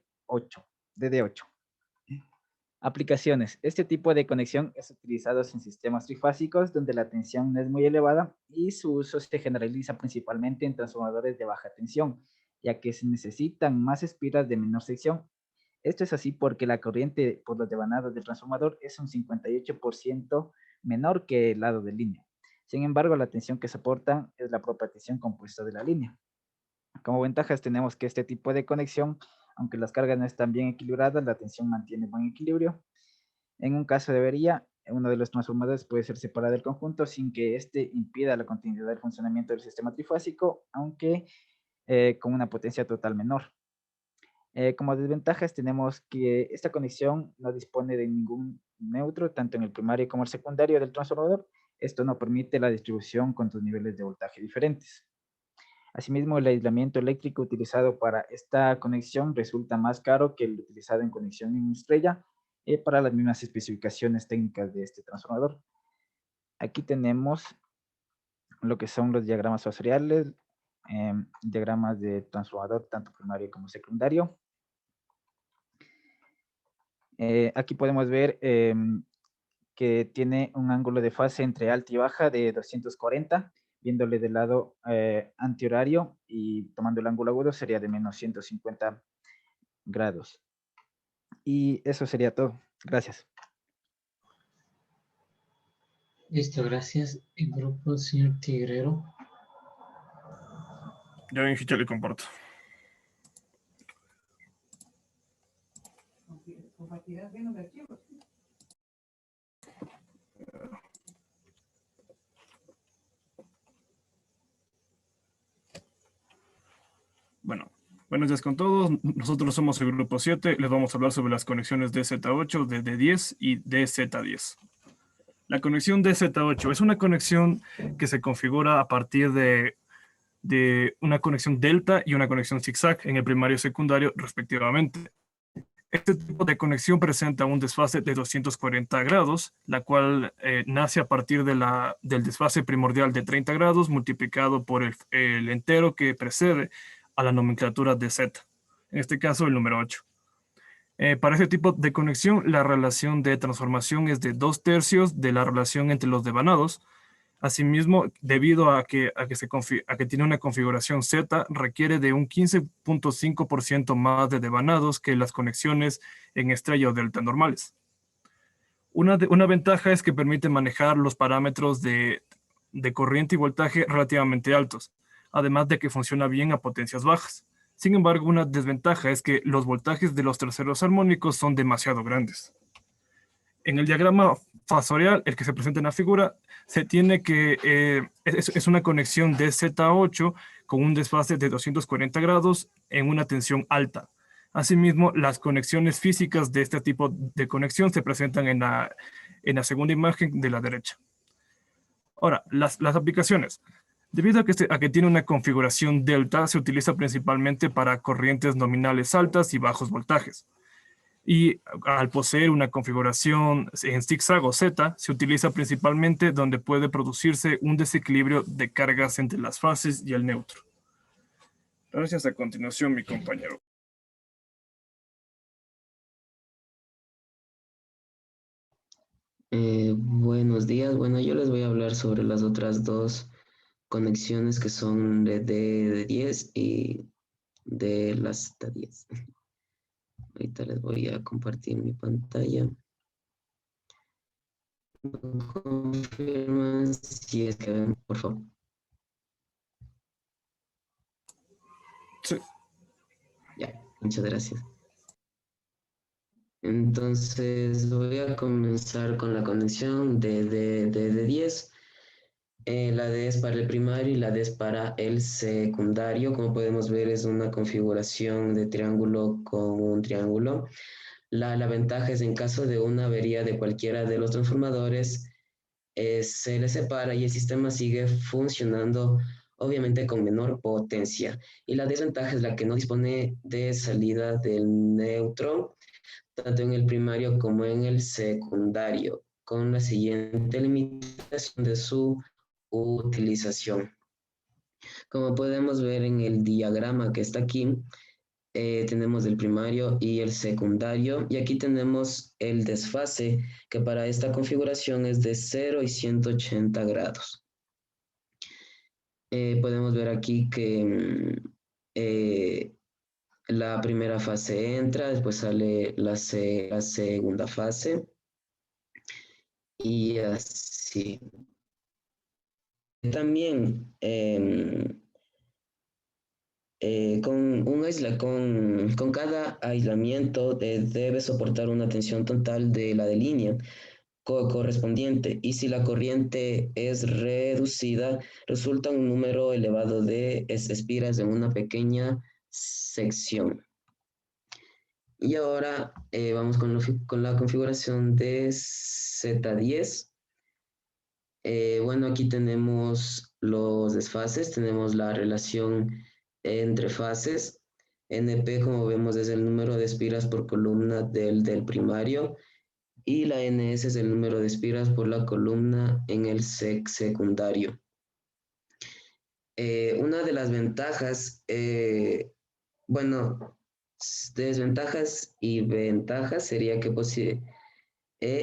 Aplicaciones. Este tipo de conexión es utilizado en sistemas trifásicos donde la tensión no es muy elevada, y su uso se generaliza principalmente en transformadores de baja tensión, ya que se necesitan más espiras de menor sección. Esto es así porque la corriente por los devanados del transformador es un 58% menor que el lado de línea. Sin embargo, la tensión que soportan es la propia tensión compuesta de la línea. Como ventajas tenemos que este tipo de conexión, aunque las cargas no están bien equilibradas, la tensión mantiene buen equilibrio. En un caso de avería, uno de los transformadores puede ser separado del conjunto sin que éste impida la continuidad del funcionamiento del sistema trifásico, aunque con una potencia total menor. Como desventajas tenemos que esta conexión no dispone de ningún neutro, tanto en el primario como el secundario del transformador. Esto no permite la distribución con dos niveles de voltaje diferentes. Asimismo, el aislamiento eléctrico utilizado para esta conexión resulta más caro que el utilizado en conexión en estrella para las mismas especificaciones técnicas de este transformador. Aquí tenemos lo que son los diagramas fasoriales, diagramas de transformador tanto primario como secundario. Aquí podemos ver que tiene un ángulo de fase entre alta y baja de 240, viéndole del lado antihorario y tomando el ángulo agudo sería de menos 150 grados. Y eso sería todo. Gracias.
Listo, gracias. El grupo, señor Tigrero.
Ya ven, yo le comparto. Buenos días con todos. Nosotros somos el grupo 7. Les vamos a hablar sobre las conexiones DZ8, DD10 y DZ10. La conexión DZ8 es una conexión que se configura a partir de una conexión delta y una conexión zigzag en el primario y secundario respectivamente. Este tipo de conexión presenta un desfase de 240 grados, la cual nace a partir del desfase primordial de 30 grados multiplicado por el entero que precede a la nomenclatura de Z, en este caso el número 8. Para este tipo de conexión, la relación de transformación es de 2/3 de la relación entre los devanados. Asimismo, debido a que tiene una configuración Z, requiere de un 15.5% más de devanados que las conexiones en estrella o delta normales. Una ventaja es que permite manejar los parámetros de corriente y voltaje relativamente altos, además de que funciona bien a potencias bajas. Sin embargo, una desventaja es que los voltajes de los terceros armónicos son demasiado grandes. En el diagrama fasorial, el que se presenta en la figura, se tiene que es una conexión de Z8 con un desfase de 240 grados en una tensión alta. Asimismo, las conexiones físicas de este tipo de conexión se presentan en la segunda imagen de la derecha. Ahora, las aplicaciones. Debido a que tiene una configuración delta, se utiliza principalmente para corrientes nominales altas y bajos voltajes. Y al poseer una configuración en zigzag o Z, se utiliza principalmente donde puede producirse un desequilibrio de cargas entre las fases y el neutro. Gracias. A continuación, mi compañero.
Buenos días. Bueno, yo les voy a hablar sobre las otras dos conexiones que son de D10 y de las Z10. Ahorita les voy a compartir mi pantalla. Confirman si es que ven, por favor.
Sí.
Ya, muchas gracias. Entonces voy a comenzar con la conexión de D10. La D es para el primario y la D es para el secundario. Como podemos ver, es una configuración de triángulo con un triángulo. La ventaja es en caso de una avería de cualquiera de los transformadores, se le separa y el sistema sigue funcionando, obviamente con menor potencia. Y la desventaja es la que no dispone de salida del neutro, tanto en el primario como en el secundario, con la siguiente limitación de su utilización. Como podemos ver en el diagrama que está aquí, tenemos el primario y el secundario, y aquí tenemos el desfase, que para esta configuración es de 0 y 180 grados. Podemos ver aquí que la primera fase entra, después sale la segunda fase, y así. También con cada aislamiento debe soportar una tensión total de la de línea correspondiente, y si la corriente es reducida, resulta un número elevado de espiras en una pequeña sección. Y ahora vamos con la configuración de Z10. Bueno, aquí tenemos los desfases, tenemos la relación entre fases. NP, como vemos, es el número de espiras por columna del primario, y la NS es el número de espiras por la columna en el secundario. Una de las ventajas, bueno, desventajas y ventajas sería que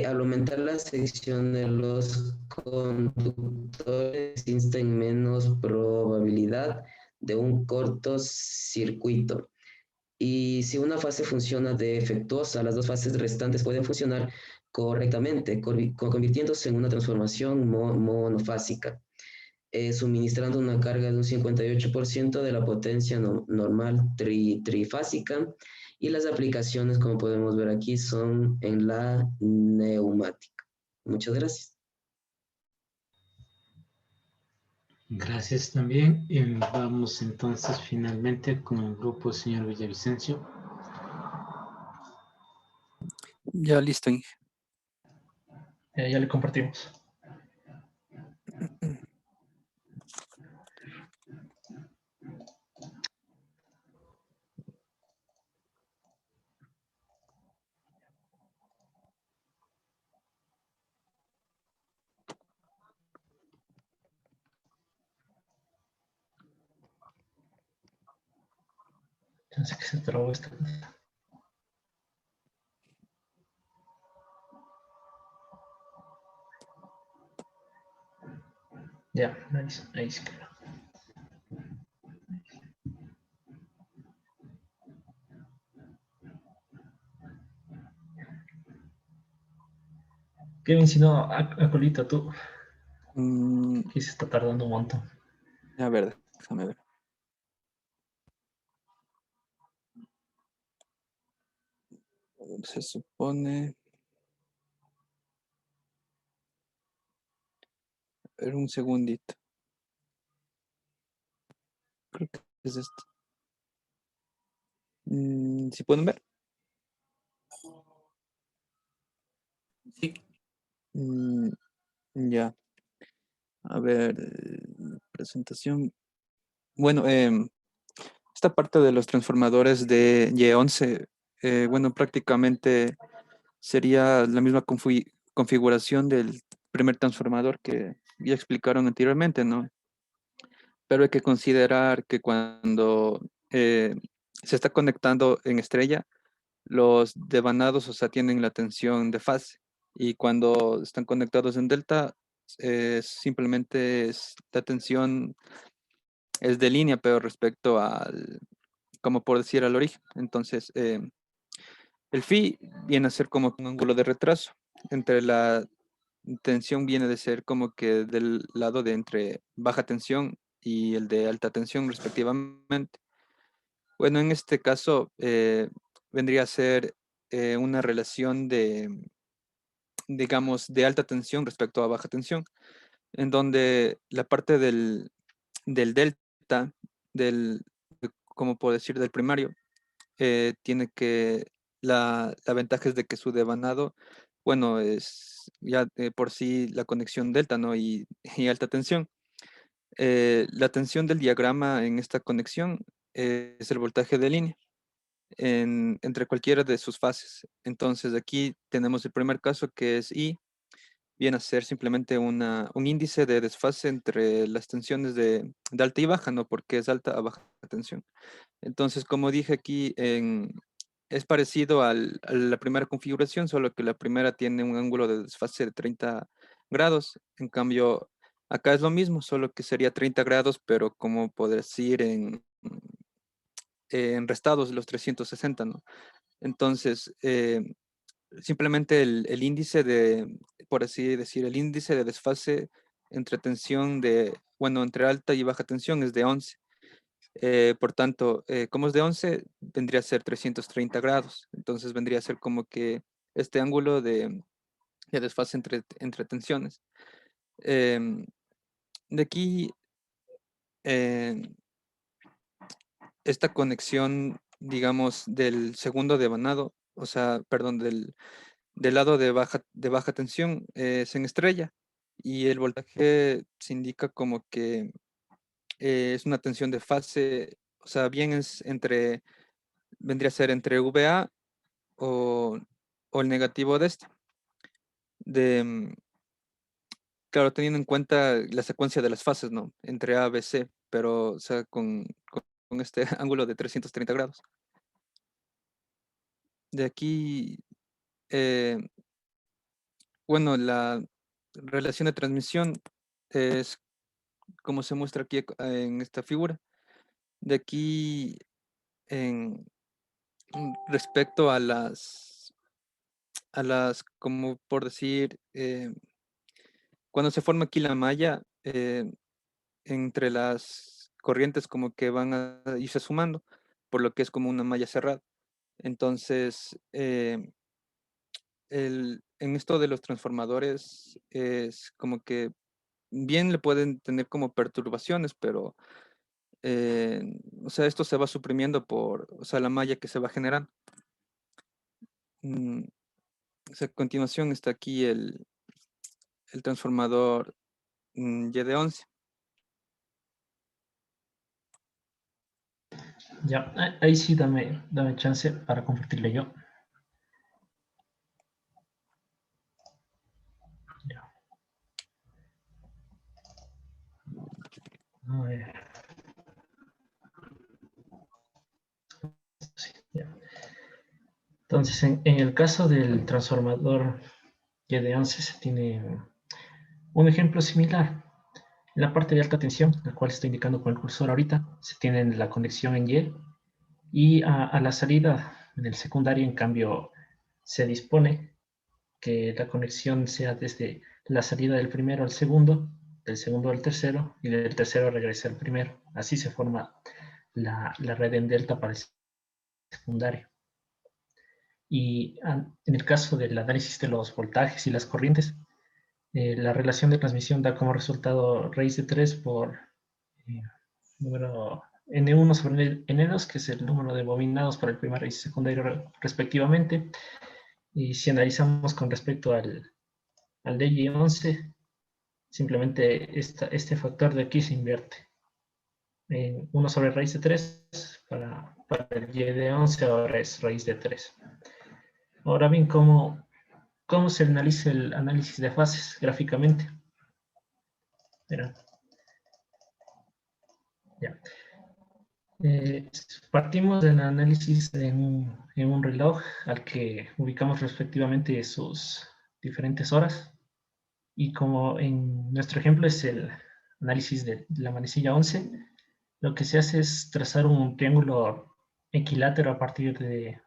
al aumentar la sección de los conductores existen menos probabilidad de un cortocircuito. Y si una fase funciona defectuosa, las dos fases restantes pueden funcionar correctamente, convirtiéndose en una transformación monofásica, suministrando una carga de un 58% de la potencia normal trifásica. Y las aplicaciones, como podemos ver aquí, son en la neumática. Muchas gracias.
Gracias también. Vamos entonces finalmente con el grupo señor Villavicencio.
Ya listo, Inge.
Ya le compartimos. Pensé que se trabó esta cosa. Ya, ahí se quedó. Kevin, si no, Acolita, tú. Que se está tardando un montón.
A ver, déjame ver. Se supone... A ver, un segundito. Creo que es esto. ¿Sí pueden ver?
Sí.
Ya. A ver, presentación. Bueno, esta parte de los transformadores de Y11, bueno, prácticamente sería la misma configuración del primer transformador que ya explicaron anteriormente, ¿no? Pero hay que considerar que cuando se está conectando en estrella, los devanados, o sea, tienen la tensión de fase. Y cuando están conectados en delta, simplemente la tensión es de línea, pero respecto al, como por decir, al origen. Entonces, el phi viene a ser como un ángulo de retraso. Entre la tensión viene de ser como que del lado de entre baja tensión y el de alta tensión respectivamente. Bueno, en este caso vendría a ser una relación de, digamos, de alta tensión respecto a baja tensión, en donde la parte del delta, como puedo decir, del primario, tiene que, la ventaja es de que su devanado, bueno, es ya de por sí la conexión delta, ¿no? Y alta tensión. La tensión del diagrama en esta conexión es el voltaje de línea entre cualquiera de sus fases. Entonces aquí tenemos el primer caso que es I, viene a ser simplemente un índice de desfase entre las tensiones de alta y baja, ¿no? Porque es alta a baja tensión. Entonces, como dije aquí, es parecido a la primera configuración, solo que la primera tiene un ángulo de desfase de 30 grados. En cambio, acá es lo mismo, solo que sería 30 grados, pero como poder decir en restados los 360, ¿no? Entonces, simplemente el índice de, por así decir, el índice de desfase entre tensión de, bueno, entre alta y baja tensión es de 11. Por tanto, como es de 11, vendría a ser 330 grados. Entonces vendría a ser como que este ángulo de desfase entre tensiones. De aquí, esta conexión, digamos, del segundo devanado, o sea, perdón, del lado de baja tensión es en estrella. Y el voltaje se indica como que es una tensión de fase, o sea, bien es entre, vendría a ser entre VA o el negativo de este. Claro, teniendo en cuenta la secuencia de las fases, ¿no? Entre A, B, C, pero, o sea, con este ángulo de 330 grados. De aquí, bueno, la relación de transmisión es como se muestra aquí en esta figura. De aquí, respecto como por decir, cuando se forma aquí la malla, entre las corrientes como que van a irse sumando, por lo que es como una malla cerrada. Entonces, en esto de los transformadores es como que bien le pueden tener como perturbaciones, pero o sea, esto se va suprimiendo por, o sea, la malla que se va generando. O sea, a continuación está aquí el transformador Y de 11.
Ya, ahí sí dame chance para compartirle yo. Ya. A ver. Sí, ya. Entonces, en el caso del transformador Y de 11 se tiene un ejemplo similar. En la parte de alta tensión, la cual estoy indicando con el cursor ahorita, se tiene la conexión en y a la salida del secundario, en cambio, se dispone que la conexión sea desde la salida del primero al segundo, del segundo al tercero y del tercero regresa al primero. Así se forma la red en delta para el secundario. Y en el caso del análisis de los voltajes y las corrientes, la relación de transmisión da como resultado raíz de 3 por número N1 sobre N2, que es el número de bobinados para el primario y secundario respectivamente. Y si analizamos con respecto al DJ11, simplemente este factor de aquí se invierte. 1 sobre raíz de 3 para el Y de 11 ahora es raíz de 3. Ahora bien, ¿cómo se analiza el análisis de fases gráficamente? Verán. Ya. Partimos del análisis en un reloj al que ubicamos respectivamente sus diferentes horas. Y como en nuestro ejemplo es el análisis de la manecilla 11, lo que se hace es trazar un triángulo equilátero a partir de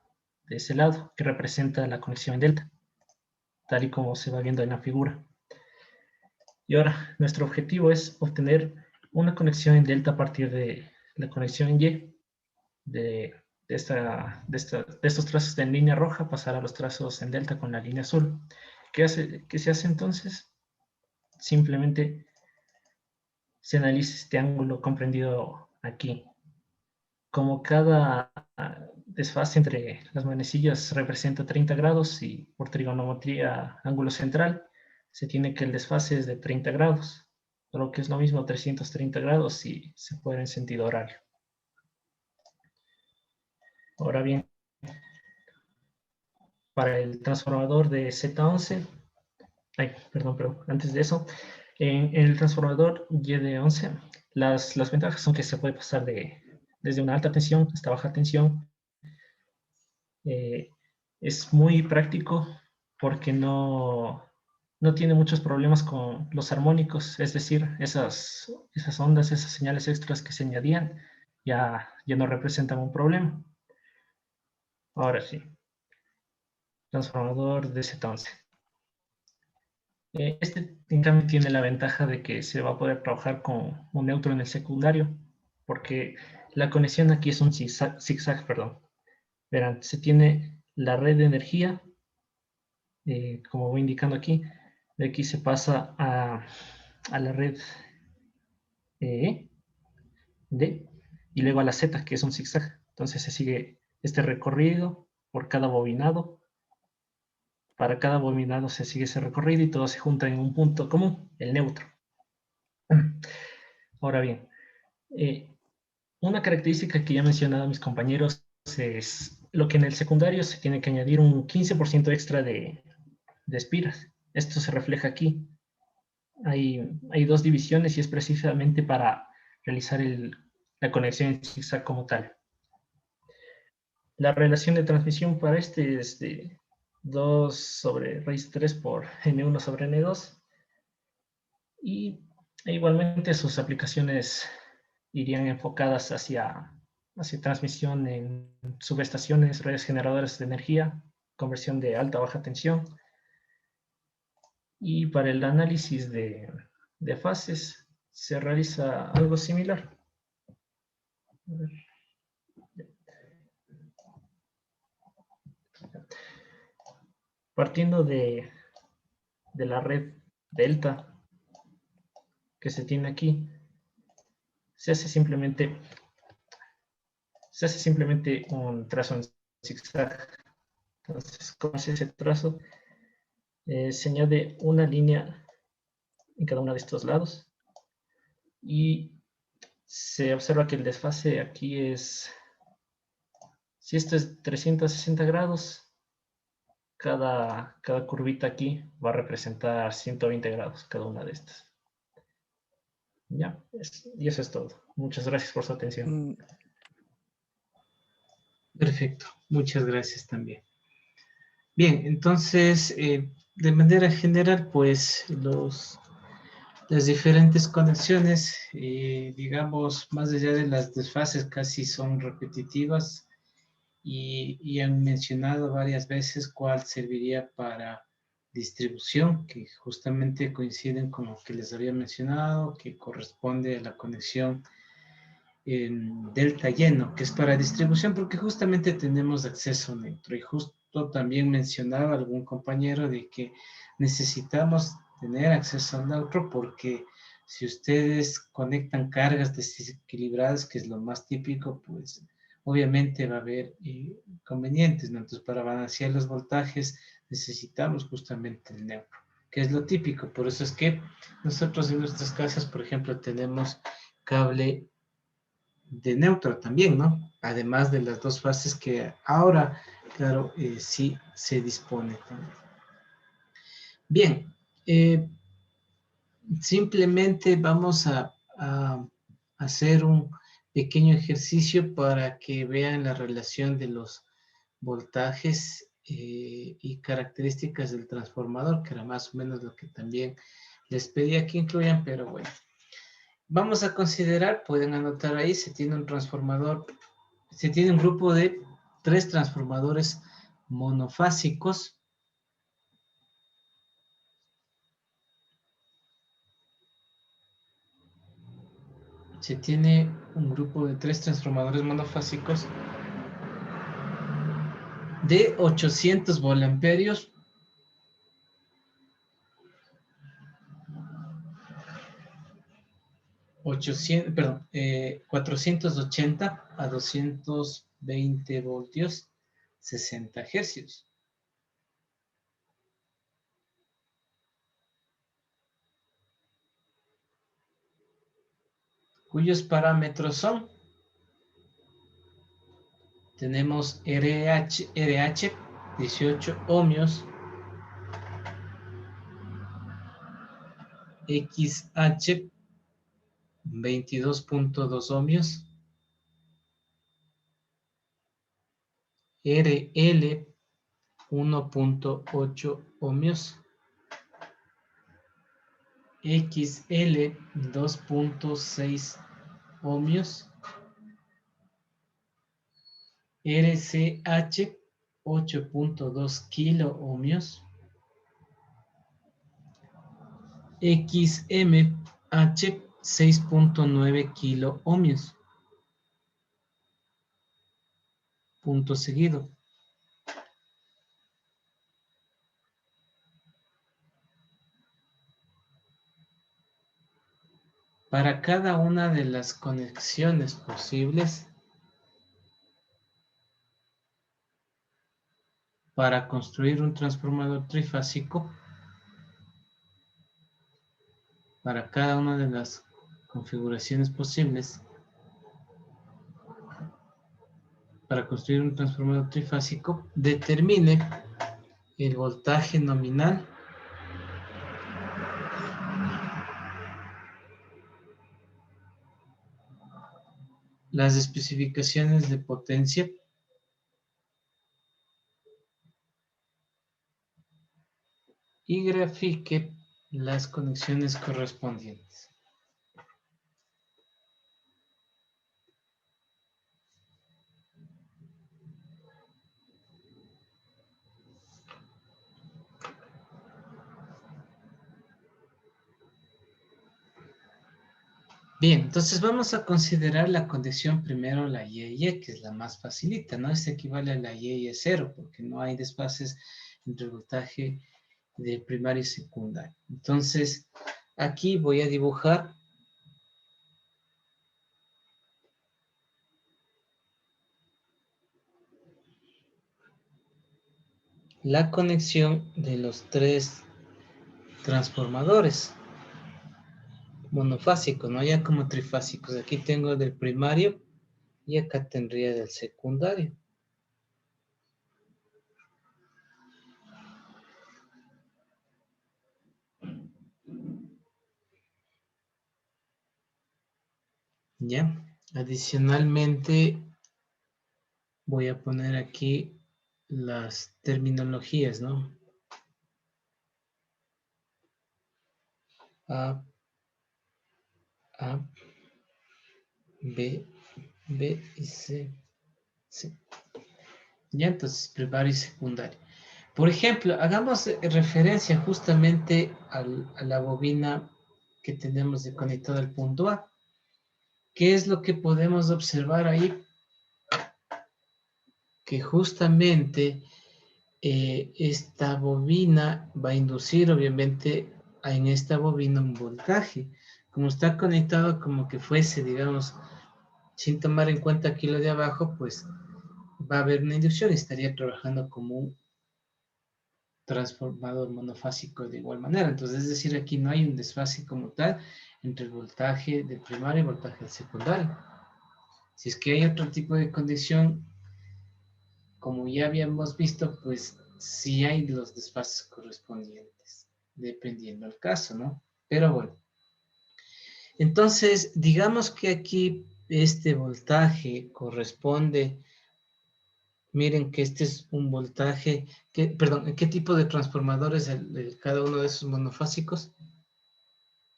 ese lado, que representa la conexión en delta, tal y como se va viendo en la figura. Y ahora, nuestro objetivo es obtener una conexión en delta a partir de la conexión en Y, de estos trazos en línea roja, pasar a los trazos en delta con la línea azul. ¿Qué se hace entonces? Simplemente se analiza este ángulo comprendido aquí. Como cada desfase entre las manecillas representa 30 grados y por trigonometría ángulo central, se tiene que el desfase es de 30 grados, lo que es lo mismo 330 grados si se puede en sentido horario. Ahora bien, para el transformador de Z11, perdón, antes de eso, en el transformador Y de 11, las ventajas son que se puede pasar desde una alta tensión hasta baja tensión. Es muy práctico porque no tiene muchos problemas con los armónicos, es decir, esas ondas, esas señales extras que se añadían, ya no representan un problema. Ahora sí, transformador de Z11. Este, en cambio, tiene la ventaja de que se va a poder trabajar con un neutro en el secundario, porque la conexión aquí es un zigzag, perdón. Verán, se tiene la red de energía, como voy indicando aquí, de aquí se pasa a la red D, y luego a la Z, que es un zigzag. Entonces se sigue este recorrido por cada bobinado. Para cada bobinado se sigue ese recorrido y todo se junta en un punto común, el neutro. Ahora bien, una característica que ya he mencionado a mis compañeros es lo que en el secundario se tiene que añadir un 15% extra de espiras. Esto se refleja aquí. Hay dos divisiones y es precisamente para realizar la conexión en zigzag como tal. La relación de transmisión para este es de 2 sobre raíz 3 por N1 sobre N2. Y igualmente sus aplicaciones irían enfocadas hacia transmisión en subestaciones, redes generadoras de energía, conversión de alta a baja tensión. Y para el análisis de fases se realiza algo similar. Partiendo de la red delta, que se tiene aquí, se hace simplemente un trazo en zigzag. Entonces, ¿cómo es ese trazo? Se añade una línea en cada uno de estos lados y se observa que el desfase aquí es, si esto es 360 grados, cada curvita aquí va a representar 120 grados, cada una de estas. Ya, y eso es todo. Muchas gracias por su atención. Perfecto, muchas gracias también. Bien, entonces, de manera general, pues las diferentes conexiones, digamos, más allá de las desfases, casi son repetitivas y han mencionado varias veces cuál serviría para distribución, que justamente coinciden con lo que les había mencionado, que corresponde a la conexión en delta lleno, que es para distribución, porque justamente tenemos acceso neutro. Y justo también mencionaba algún compañero de que necesitamos tener acceso al neutro porque si ustedes conectan cargas desequilibradas, que es lo más típico, pues obviamente va a haber inconvenientes, ¿no? Entonces, para balancear los voltajes necesitamos justamente el neutro, que es lo típico. Por eso es que nosotros en nuestras casas, por ejemplo, tenemos cable de neutro también, ¿no? Además de las dos fases que ahora, claro, sí se dispone también. Bien, simplemente vamos a hacer un pequeño ejercicio para que vean la relación de los voltajes y características del transformador, que era más o menos lo que también les pedía que incluyan, pero bueno. Vamos a considerar, pueden anotar ahí, se tiene un transformador, se tiene un grupo de 3 transformadores monofásicos. Se tiene un grupo de 3 transformadores monofásicos de 800 volt-amperios. Perdón, 480 a 220 voltios, 60 hercios. Cuyos parámetros son, tenemos RH 18 ohmios, XH 22.2 ohmios, RL 1.8 ohmios, XL 2.6 ohmios, RCH 8.2 kilo ohmios, XMH 6.9 kilo ohmios. Punto seguido. Para cada una de las conexiones posibles, para construir un transformador trifásico, para cada una de las configuraciones posibles, para construir un transformador trifásico, determine el voltaje nominal las especificaciones de potencia y grafique las conexiones correspondientes. Bien, entonces vamos a considerar la condición primero, la Y, que es la más facilita, ¿no? Esta equivale a la Y 0, porque no hay desfases entre el voltaje de primario y secundario. Entonces, Aquí voy a dibujar la conexión de los tres transformadores monofásicos, no ya como trifásicos. Aquí tengo del primario y acá tendría del secundario. Ya, adicionalmente voy a poner aquí las terminologías, ¿no? A, B y C. Ya, entonces primario y secundario. Por ejemplo, hagamos referencia justamente a la bobina que tenemos de conectada al punto A. ¿Qué es lo que podemos observar ahí? Que justamente esta bobina va a inducir obviamente en esta bobina un voltaje. Como está conectado como que fuese, digamos, sin tomar en cuenta aquí lo de abajo, pues va a haber una inducción y estaría trabajando como un transformador monofásico de igual manera. Entonces, es decir, aquí no hay un desfase como tal entre el voltaje del primario y el voltaje del secundario. Si es que hay otro tipo de condición, como ya habíamos visto, pues sí hay los desfases correspondientes, dependiendo del caso, ¿no? Pero bueno. Entonces, digamos que aquí este voltaje corresponde. Miren que este es un voltaje, perdón, ¿qué tipo de transformadores cada uno de esos monofásicos?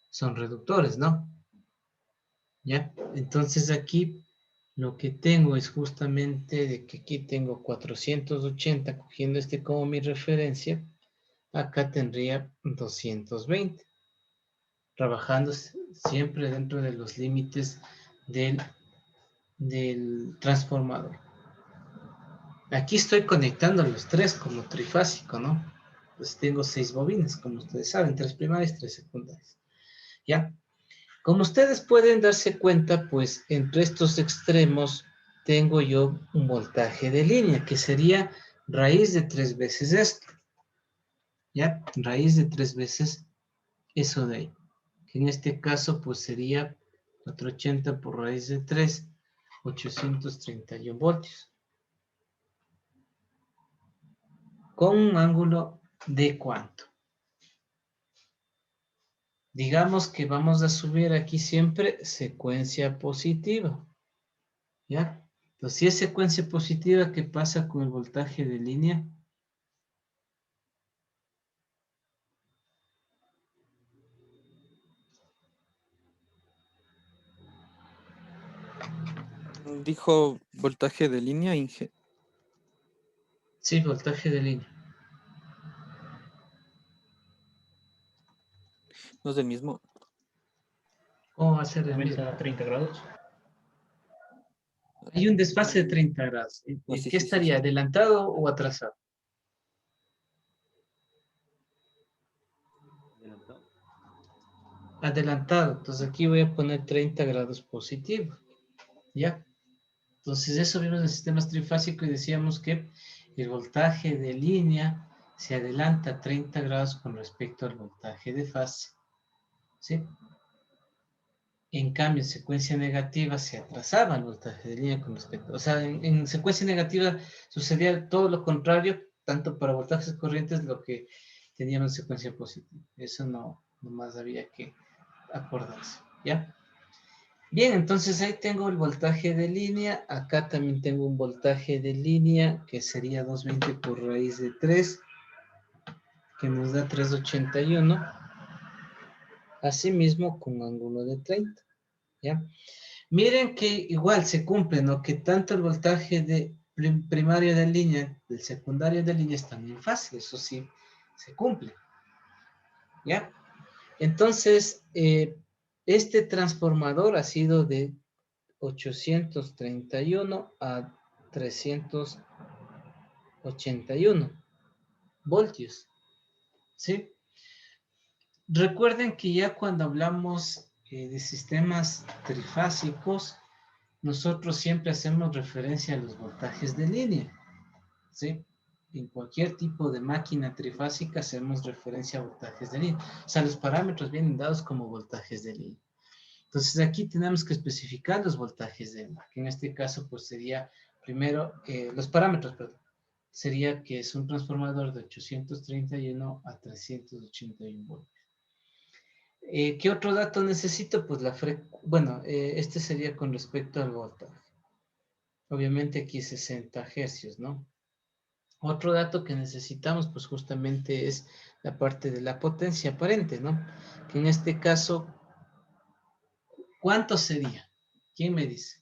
Son reductores, ¿no? ¿Ya? Entonces aquí lo que tengo es justamente de que aquí tengo 480, cogiendo este como mi referencia, acá tendría 220, trabajando siempre dentro de los límites del transformador. Aquí estoy conectando los tres como trifásico, ¿no? Pues tengo 6 bobinas, como ustedes saben, 3 primarias, 3 secundarias. ¿Ya? Como ustedes pueden darse cuenta, pues entre estos extremos tengo yo un voltaje de línea, que sería raíz de 3 veces esto. ¿Ya? Raíz de 3 veces eso de ahí. Que en este caso, pues sería 480 por raíz de 3, 831 voltios. Con un ángulo de ¿cuánto? Digamos que vamos a subir aquí siempre secuencia positiva. ¿Ya? Entonces, si es secuencia positiva, ¿qué pasa con el voltaje de línea?
Dijo voltaje de línea,
Sí, voltaje de línea.
no es del mismo.
¿Cómo va a ser el mismo?
A 30 grados.
Hay un desfase de 30 grados.
No, sí,
¿Qué
sí, sí,
estaría?
sí.
¿Adelantado o atrasado? Adelantado. Entonces aquí voy a poner 30 grados positivo. ¿Ya? Entonces eso vimos en sistemas trifásicos y decíamos que el voltaje de línea se adelanta 30 grados con respecto al voltaje de fase. ¿Sí? En cambio, en secuencia negativa se atrasaba el voltaje de línea con respecto. O sea, en secuencia negativa sucedía todo lo contrario, tanto para voltajes corrientes, lo que teníamos en secuencia positiva. Eso no más había que acordarse. ¿Ya? Bien, entonces ahí tengo el voltaje de línea. Acá también tengo un voltaje de línea que sería 220 por raíz de 3, que nos da 381. Asimismo, con ángulo de 30. ¿Ya? Miren que igual se cumple, ¿no? Que tanto el voltaje de primario de línea, del secundario de línea están en fase. Eso sí, se cumple. ¿Ya? Entonces, este transformador ha sido de 831 a 381 voltios, ¿sí? Recuerden que ya cuando hablamos de sistemas trifásicos, nosotros siempre hacemos referencia a los voltajes de línea, ¿sí? En cualquier tipo de máquina trifásica hacemos referencia a voltajes de línea. O sea, los parámetros vienen dados como voltajes de línea. Entonces aquí tenemos que especificar los voltajes de línea, que en este caso pues sería primero, los parámetros, perdón, sería que es un transformador de 831 a 381 voltios. ¿Qué otro dato necesito? Pues bueno, este sería con respecto al voltaje. Obviamente aquí 60 hercios, ¿no? Otro dato que necesitamos, pues justamente es la parte de la potencia aparente, ¿no? Que en este caso, ¿cuánto sería? ¿Quién me dice?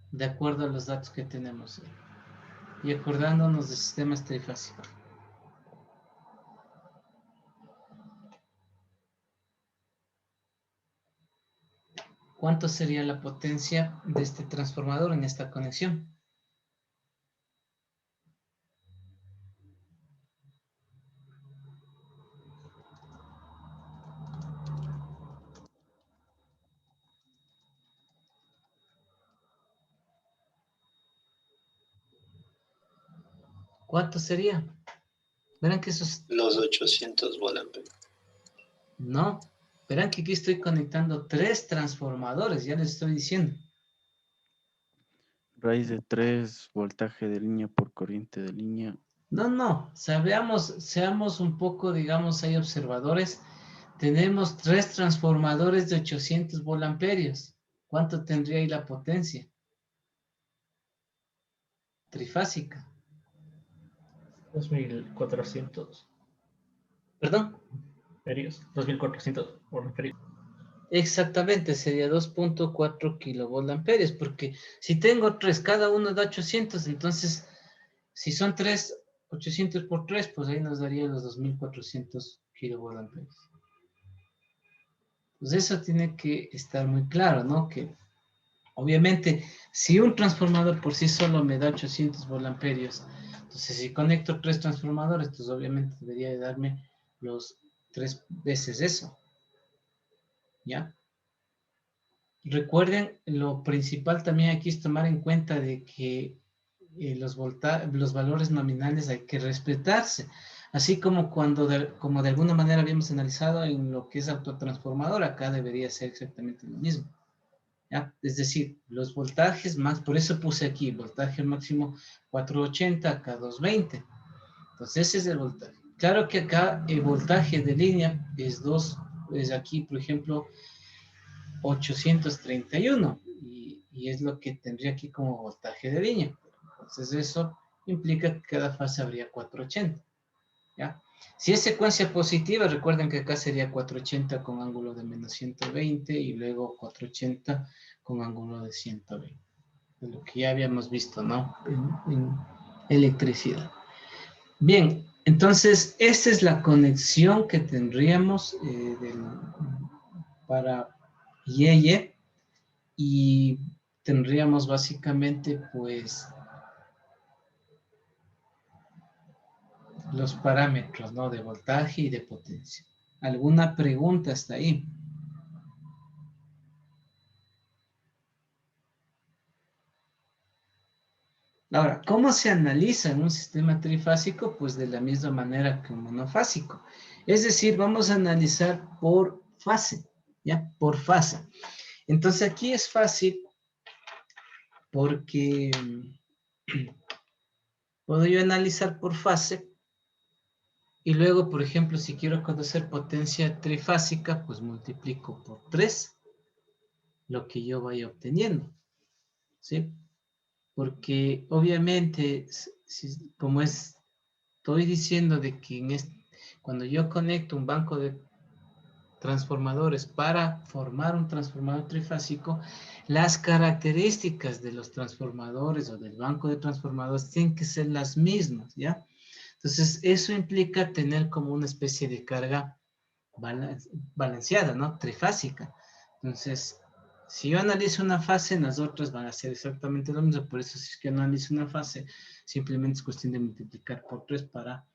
De acuerdo a los datos que tenemos. Y acordándonos de sistemas trifásicos. ¿Cuánto sería la potencia de este transformador en esta conexión? ¿Cuánto sería? Verán que eso es...
Los 800 volt-ampere.
No, verán que aquí estoy conectando 3 transformadores, ya les estoy diciendo.
Raíz de 3, voltaje de línea por corriente de línea.
No, seamos un poco, digamos, hay observadores. Tenemos 3 transformadores de 800 volt-amperios. ¿Cuánto tendría ahí la potencia? Trifásica.
2400.
¿Perdón?
Amperios. 2400 volt-amperios.
Exactamente, sería 2.4 kilovolt-amperios, porque si tengo 3, cada uno da 800, entonces, si son 3, 800 por 3, pues ahí nos daría los 2400 kilovolt-amperios. Pues eso tiene que estar muy claro, ¿no? Que obviamente, si un transformador por sí solo me da 800 volt-amperios, entonces si conecto 3 transformadores, pues obviamente debería de darme los 3 veces eso. ¿Ya? Recuerden, lo principal también aquí es tomar en cuenta de que los valores nominales hay que respetarse. Así como como de alguna manera habíamos analizado en lo que es autotransformador, acá debería ser exactamente lo mismo. ¿Ya? Es decir, los voltajes más, por eso puse aquí, voltaje máximo 480, acá 220. Entonces ese es el voltaje. Claro que acá el voltaje de línea es aquí, por ejemplo, 831 y es lo que tendría aquí como voltaje de línea. Entonces eso implica que cada fase habría 480. ¿Ya? Si es secuencia positiva, recuerden que acá sería 480 con ángulo de menos 120 y luego 480 con ángulo de 120. De lo que ya habíamos visto, ¿no? En electricidad. Bien, entonces esta es la conexión que tendríamos para Yeye, y tendríamos básicamente pues los parámetros, ¿no? De voltaje y de potencia. ¿Alguna pregunta hasta ahí? Ahora, ¿cómo se analiza en un sistema trifásico? Pues de la misma manera que un monofásico. Es decir, vamos a analizar por fase, ¿ya? Por fase. Entonces aquí es fácil porque puedo yo analizar por fase y luego, por ejemplo, si quiero conocer potencia trifásica, pues multiplico por 3 lo que yo vaya obteniendo, ¿sí? Porque obviamente, como estoy diciendo de que cuando yo conecto un banco de transformadores para formar un transformador trifásico, las características de los transformadores o del banco de transformadores tienen que ser las mismas, ¿ya? Entonces, eso implica tener como una especie de carga balanceada, ¿no? Trifásica. Entonces, si yo analizo una fase, las otras van a ser exactamente lo mismo. Por eso, si es que analizo una fase, simplemente es cuestión de multiplicar por 3 para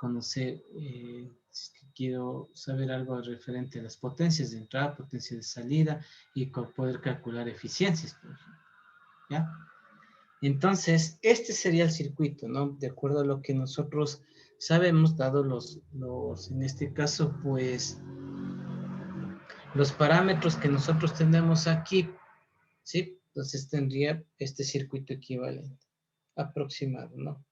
conocer, si quiero saber algo referente a las potencias de entrada, potencias de salida y poder calcular eficiencias, por ejemplo. ¿Ya? Entonces, este sería el circuito, ¿no? De acuerdo a lo que nosotros sabemos, dado en este caso, pues, los parámetros que nosotros tenemos aquí, ¿sí? Entonces tendría este circuito equivalente, aproximado, ¿no?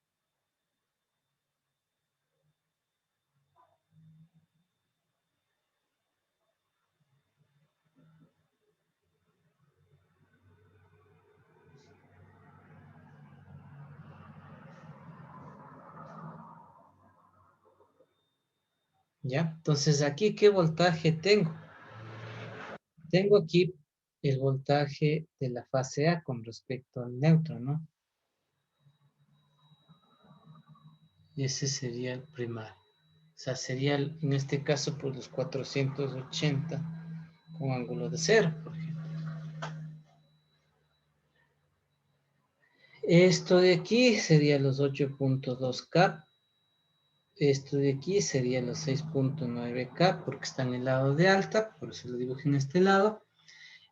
¿Ya? Entonces, aquí, ¿qué voltaje tengo? Tengo aquí el voltaje de la fase A con respecto al neutro, ¿no? Y ese sería el primario. O sea, sería, en este caso, pues los 480 con ángulo de 0, por ejemplo. Esto de aquí sería los 8.2K. Esto de aquí sería los 6.9K porque está en el lado de alta, por eso lo dibujé en este lado.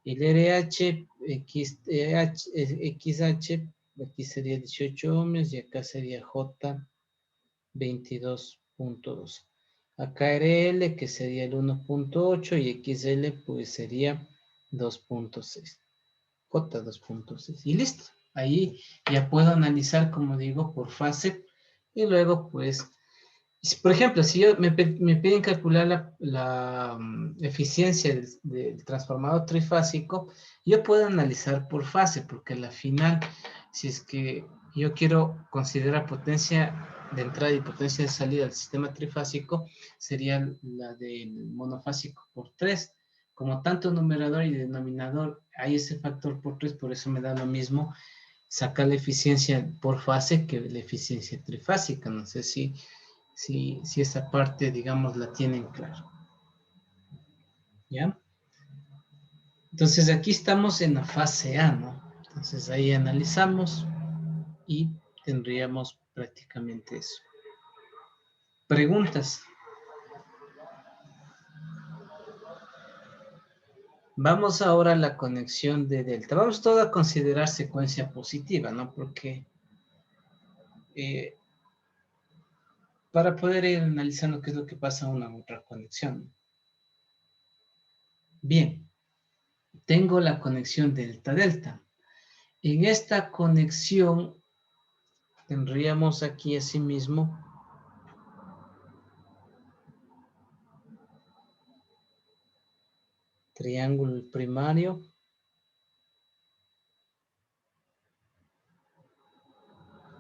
El RH, XH, aquí sería 18 ohmios y acá sería J 22.2. Acá RL, que sería el 1.8 y XL, pues sería 2.6. J 2.6. Y listo. Ahí ya puedo analizar, como digo, por fase. Y luego, pues, por ejemplo, si me piden calcular la eficiencia del transformador trifásico, yo puedo analizar por fase, porque al final, si es que yo quiero considerar potencia de entrada y potencia de salida del sistema trifásico, sería la del monofásico por 3. Como tanto numerador y denominador hay ese factor por 3, por eso me da lo mismo sacar la eficiencia por fase que la eficiencia trifásica. No sé si esa parte, digamos, la tienen claro. ¿Ya? Entonces, aquí estamos en la fase A, ¿no? Entonces, ahí analizamos y tendríamos prácticamente eso. ¿Preguntas? Vamos ahora a la conexión de delta. Vamos todo a considerar secuencia positiva, ¿no? Porque para poder ir analizando qué es lo que pasa en una otra conexión. Bien, tengo la conexión delta-delta. En esta conexión tendríamos aquí asimismo triángulo primario,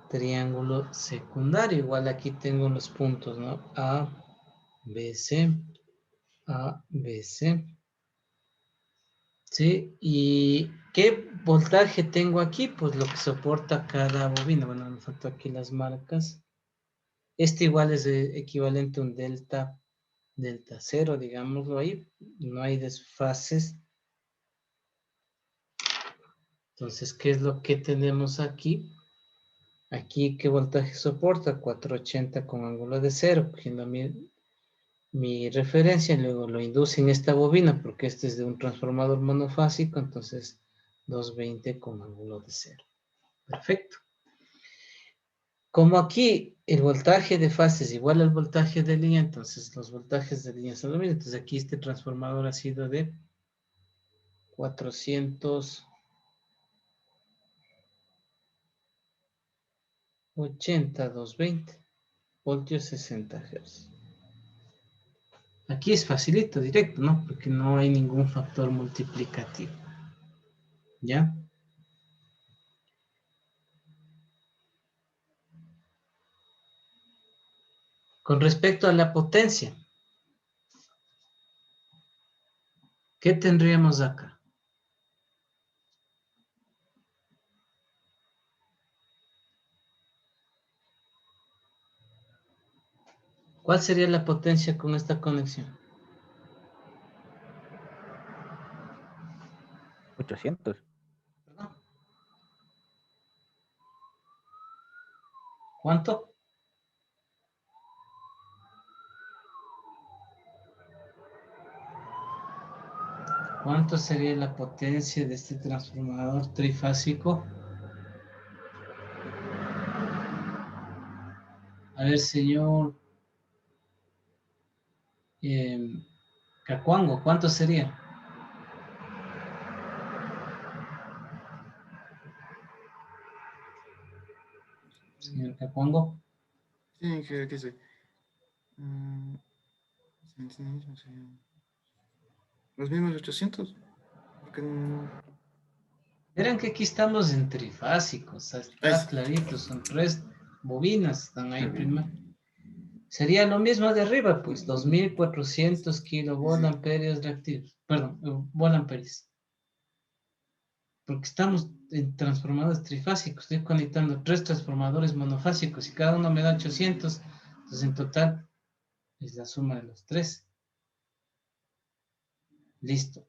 triángulo secundario. Igual aquí tengo los puntos, ¿no? A, B, C, A, B, C. ¿Sí? ¿Y qué voltaje tengo aquí? Pues lo que soporta cada bobina. Bueno, me faltó aquí las marcas. Este igual es equivalente a un delta 0, digámoslo ahí. No hay desfases. Entonces, ¿qué es lo que tenemos aquí? Aquí, ¿qué voltaje soporta? 480 con ángulo de 0, cogiendo mi referencia, luego lo induce en esta bobina, porque este es de un transformador monofásico, entonces 220 con ángulo de 0. Perfecto. Como aquí el voltaje de fase es igual al voltaje de línea, entonces los voltajes de línea son lo mismo. Entonces aquí este transformador ha sido de 480, 220 voltios, 60 Hz. Aquí es facilito, directo, ¿no? Porque no hay ningún factor multiplicativo. ¿Ya? Con respecto a la potencia, ¿qué tendríamos acá? ¿Cuál sería la potencia con esta conexión?
800.
¿Cuánto? ¿Cuánto sería la potencia de este transformador trifásico? A ver, señor Cacuango, ¿cuánto sería? Señor Cacuango.
Sí, ¿qué soy? Los mismos 800. Porque
Verán que aquí estamos en trifásicos, está clarito, son 3 bobinas, están ahí primero. Sería lo mismo de arriba, pues, 2400 kilovoltamperios reactivos, perdón, volamperios. Porque estamos en transformadores trifásicos, estoy conectando 3 transformadores monofásicos y cada uno me da 800, entonces en total es la suma de los 3. Listo.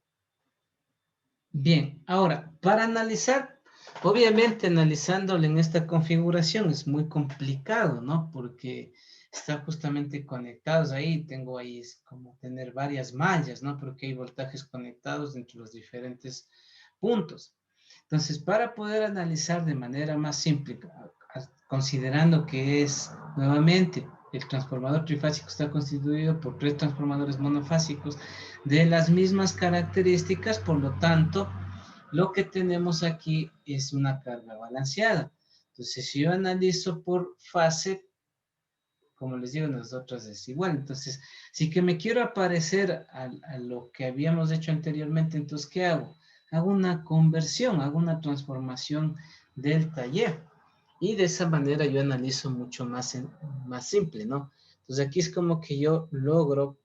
Bien, ahora, para analizar, obviamente analizándolo en esta configuración es muy complicado, ¿no? Porque están justamente conectados ahí, tengo ahí es como tener varias mallas, ¿no? Porque hay voltajes conectados entre los diferentes puntos. Entonces, para poder analizar de manera más simple, considerando que es, nuevamente, el transformador trifásico está constituido por 3 transformadores monofásicos de las mismas características, por lo tanto, lo que tenemos aquí es una carga balanceada. Entonces, si yo analizo por fase, como les digo, nosotros es igual. Entonces, si que me quiero aparecer a lo que habíamos hecho anteriormente, entonces, ¿qué hago? Hago una conversión, hago una transformación del taller. Y de esa manera yo analizo mucho más simple, ¿no? Entonces, aquí es como que yo logro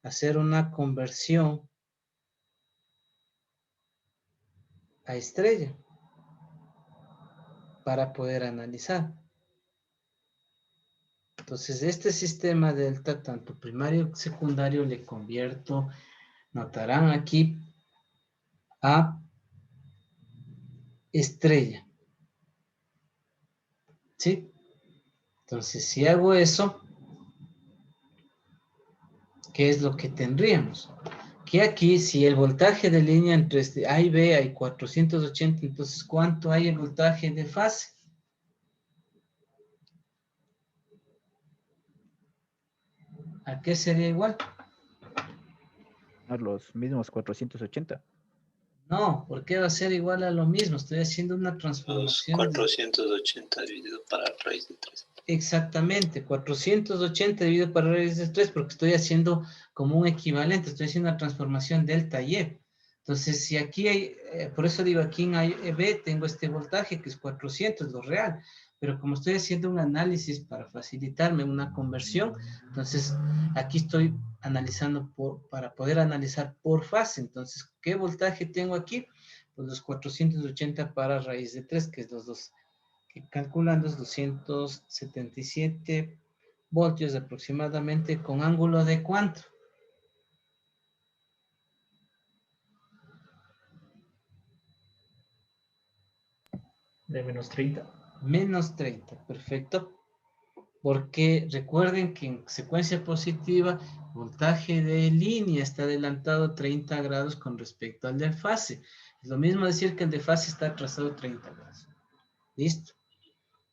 hacer una conversión a estrella para poder analizar. Entonces, este sistema delta, tanto primario como secundario, le convierto, notarán aquí, a estrella. ¿Sí? Entonces, si hago eso, ¿qué es lo que tendríamos? Que aquí, si el voltaje de línea entre A y B hay 480, entonces, ¿cuánto hay el voltaje de fase? ¿A qué sería igual?
A los mismos 480.
No, ¿por qué va a ser igual a lo mismo? Estoy haciendo una transformación.
480 dividido para raíz de 3.
Exactamente, 480 dividido para raíz de 3, porque estoy haciendo como un equivalente, estoy haciendo una transformación delta Y. Entonces, si aquí hay, por eso digo, aquí en B tengo este voltaje que es 400, lo real, pero como estoy haciendo un análisis para facilitarme una conversión, entonces aquí estoy analizando para poder analizar por fase. Entonces, ¿qué voltaje tengo aquí? Pues los 480 para raíz de 3, que es los dos, que calculando es 277 voltios aproximadamente, con ángulo de ¿cuánto?
De menos 30.
Menos 30, perfecto. Porque recuerden que en secuencia positiva, voltaje de línea está adelantado 30 grados con respecto al de fase. Es lo mismo decir que el de fase está atrasado 30 grados. ¿Listo?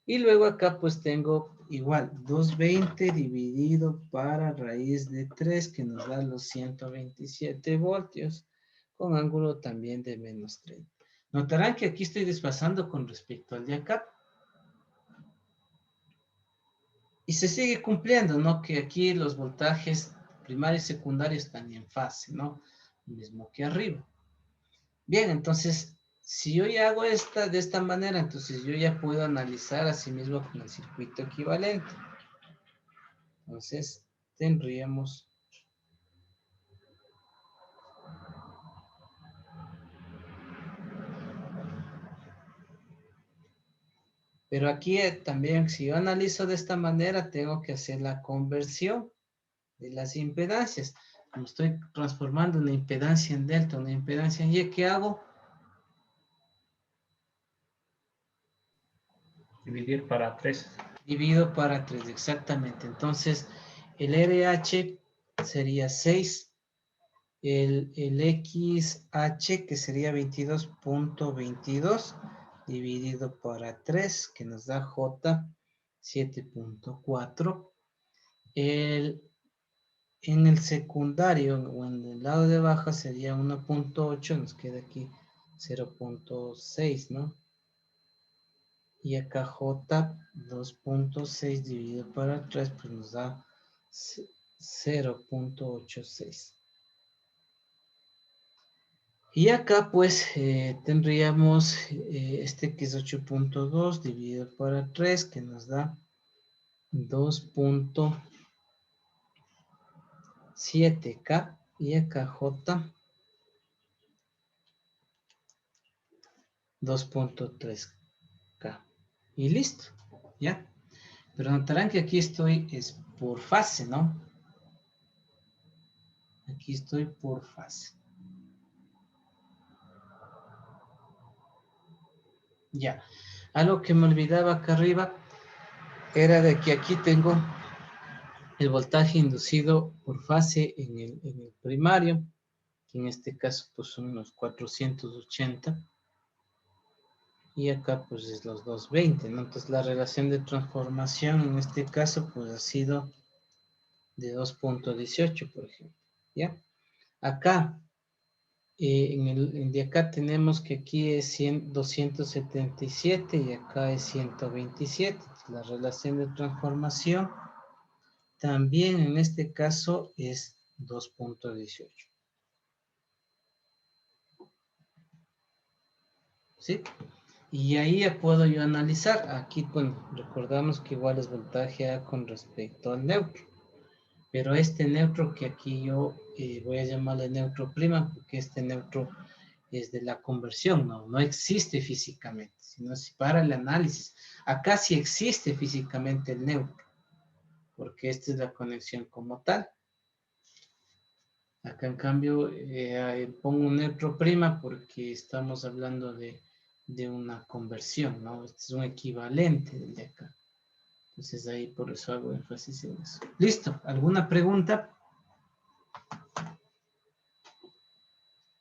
Y luego acá pues tengo igual 220 dividido para raíz de 3, que nos da los 127 voltios, con ángulo también de menos 30. Notarán que aquí estoy desfasando con respecto al de acá. Y se sigue cumpliendo, ¿no? Que aquí los voltajes primarios y secundarios están en fase, ¿no? Lo mismo que arriba. Bien, entonces, si yo ya hago de esta manera, entonces yo ya puedo analizar a sí mismo con el circuito equivalente. Entonces, tendríamos pero aquí también, si yo analizo de esta manera, tengo que hacer la conversión de las impedancias. Como estoy transformando una impedancia en delta, una impedancia en Y, ¿qué hago?
Dividir para 3.
Divido para 3, exactamente. Entonces, el RH sería 6 el XH, que sería 22.22, dividido para 3, que nos da J 7.4. En el secundario, o en el lado de baja, sería 1.8, nos queda aquí 0.6, ¿no? Y acá J 2.6 dividido para 3, pues nos da 0.86. Y acá pues tendríamos este que es 8.2 dividido para 3, que nos da 2.7K. Y acá J 2.3K. Y listo, ¿ya? Pero notarán que aquí estoy es por fase, ¿no? Aquí estoy por fase. Ya. Algo que me olvidaba acá arriba era de que aquí tengo el voltaje inducido por fase en el primario, que en este caso pues son unos 480. Y acá pues es los 220, ¿no? Entonces la relación de transformación en este caso pues ha sido de 2.18, por ejemplo, ¿ya? Acá, de acá tenemos que aquí es 277 y acá es 127. La relación de transformación también en este caso es 2.18. ¿Sí? Y ahí ya puedo yo analizar. Aquí, bueno, recordamos que igual es voltaje A con respecto al neutro. Pero este neutro que aquí yo voy a llamarle neutro prima, porque este neutro es de la conversión, no existe físicamente, sino es para el análisis. Acá sí existe físicamente el neutro, porque esta es la conexión como tal. Acá en cambio pongo un neutro prima porque estamos hablando de una conversión, ¿no? Este es un equivalente del de acá. Entonces ahí por eso hago énfasis en eso. Listo, ¿alguna pregunta?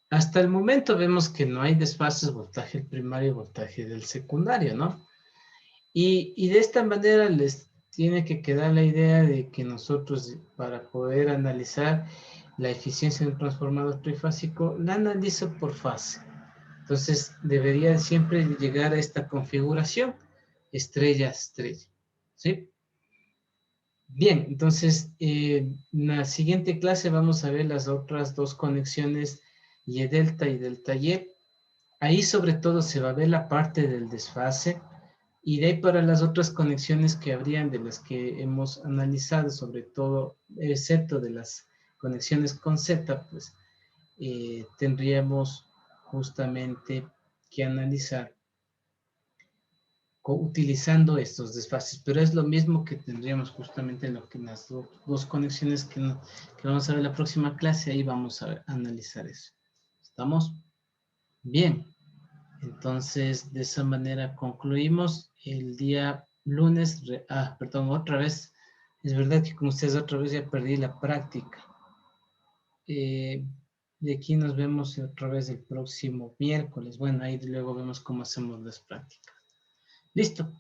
Hasta el momento vemos que no hay desfases voltaje primario y voltaje del secundario, ¿no? Y de esta manera les tiene que quedar la idea de que nosotros, para poder analizar la eficiencia de un transformador trifásico, la analizo por fase. Entonces, debería siempre llegar a esta configuración, estrella, estrella, ¿sí? Bien, entonces, en la siguiente clase vamos a ver las otras dos conexiones Y delta y delta Y. Ahí sobre todo se va a ver la parte del desfase, y de ahí para las otras conexiones que habrían de las que hemos analizado, sobre todo, excepto de las conexiones con Z, pues tendríamos justamente que analizar utilizando estos desfases, pero es lo mismo que tendríamos justamente en lo que las dos conexiones que vamos a ver en la próxima clase. Ahí vamos a analizar eso. ¿Estamos? Bien. Entonces, de esa manera concluimos el día lunes. Perdón, otra vez. Es verdad que con ustedes otra vez ya perdí la práctica. De aquí nos vemos otra vez el próximo miércoles. Bueno, ahí luego vemos cómo hacemos las prácticas. Listo.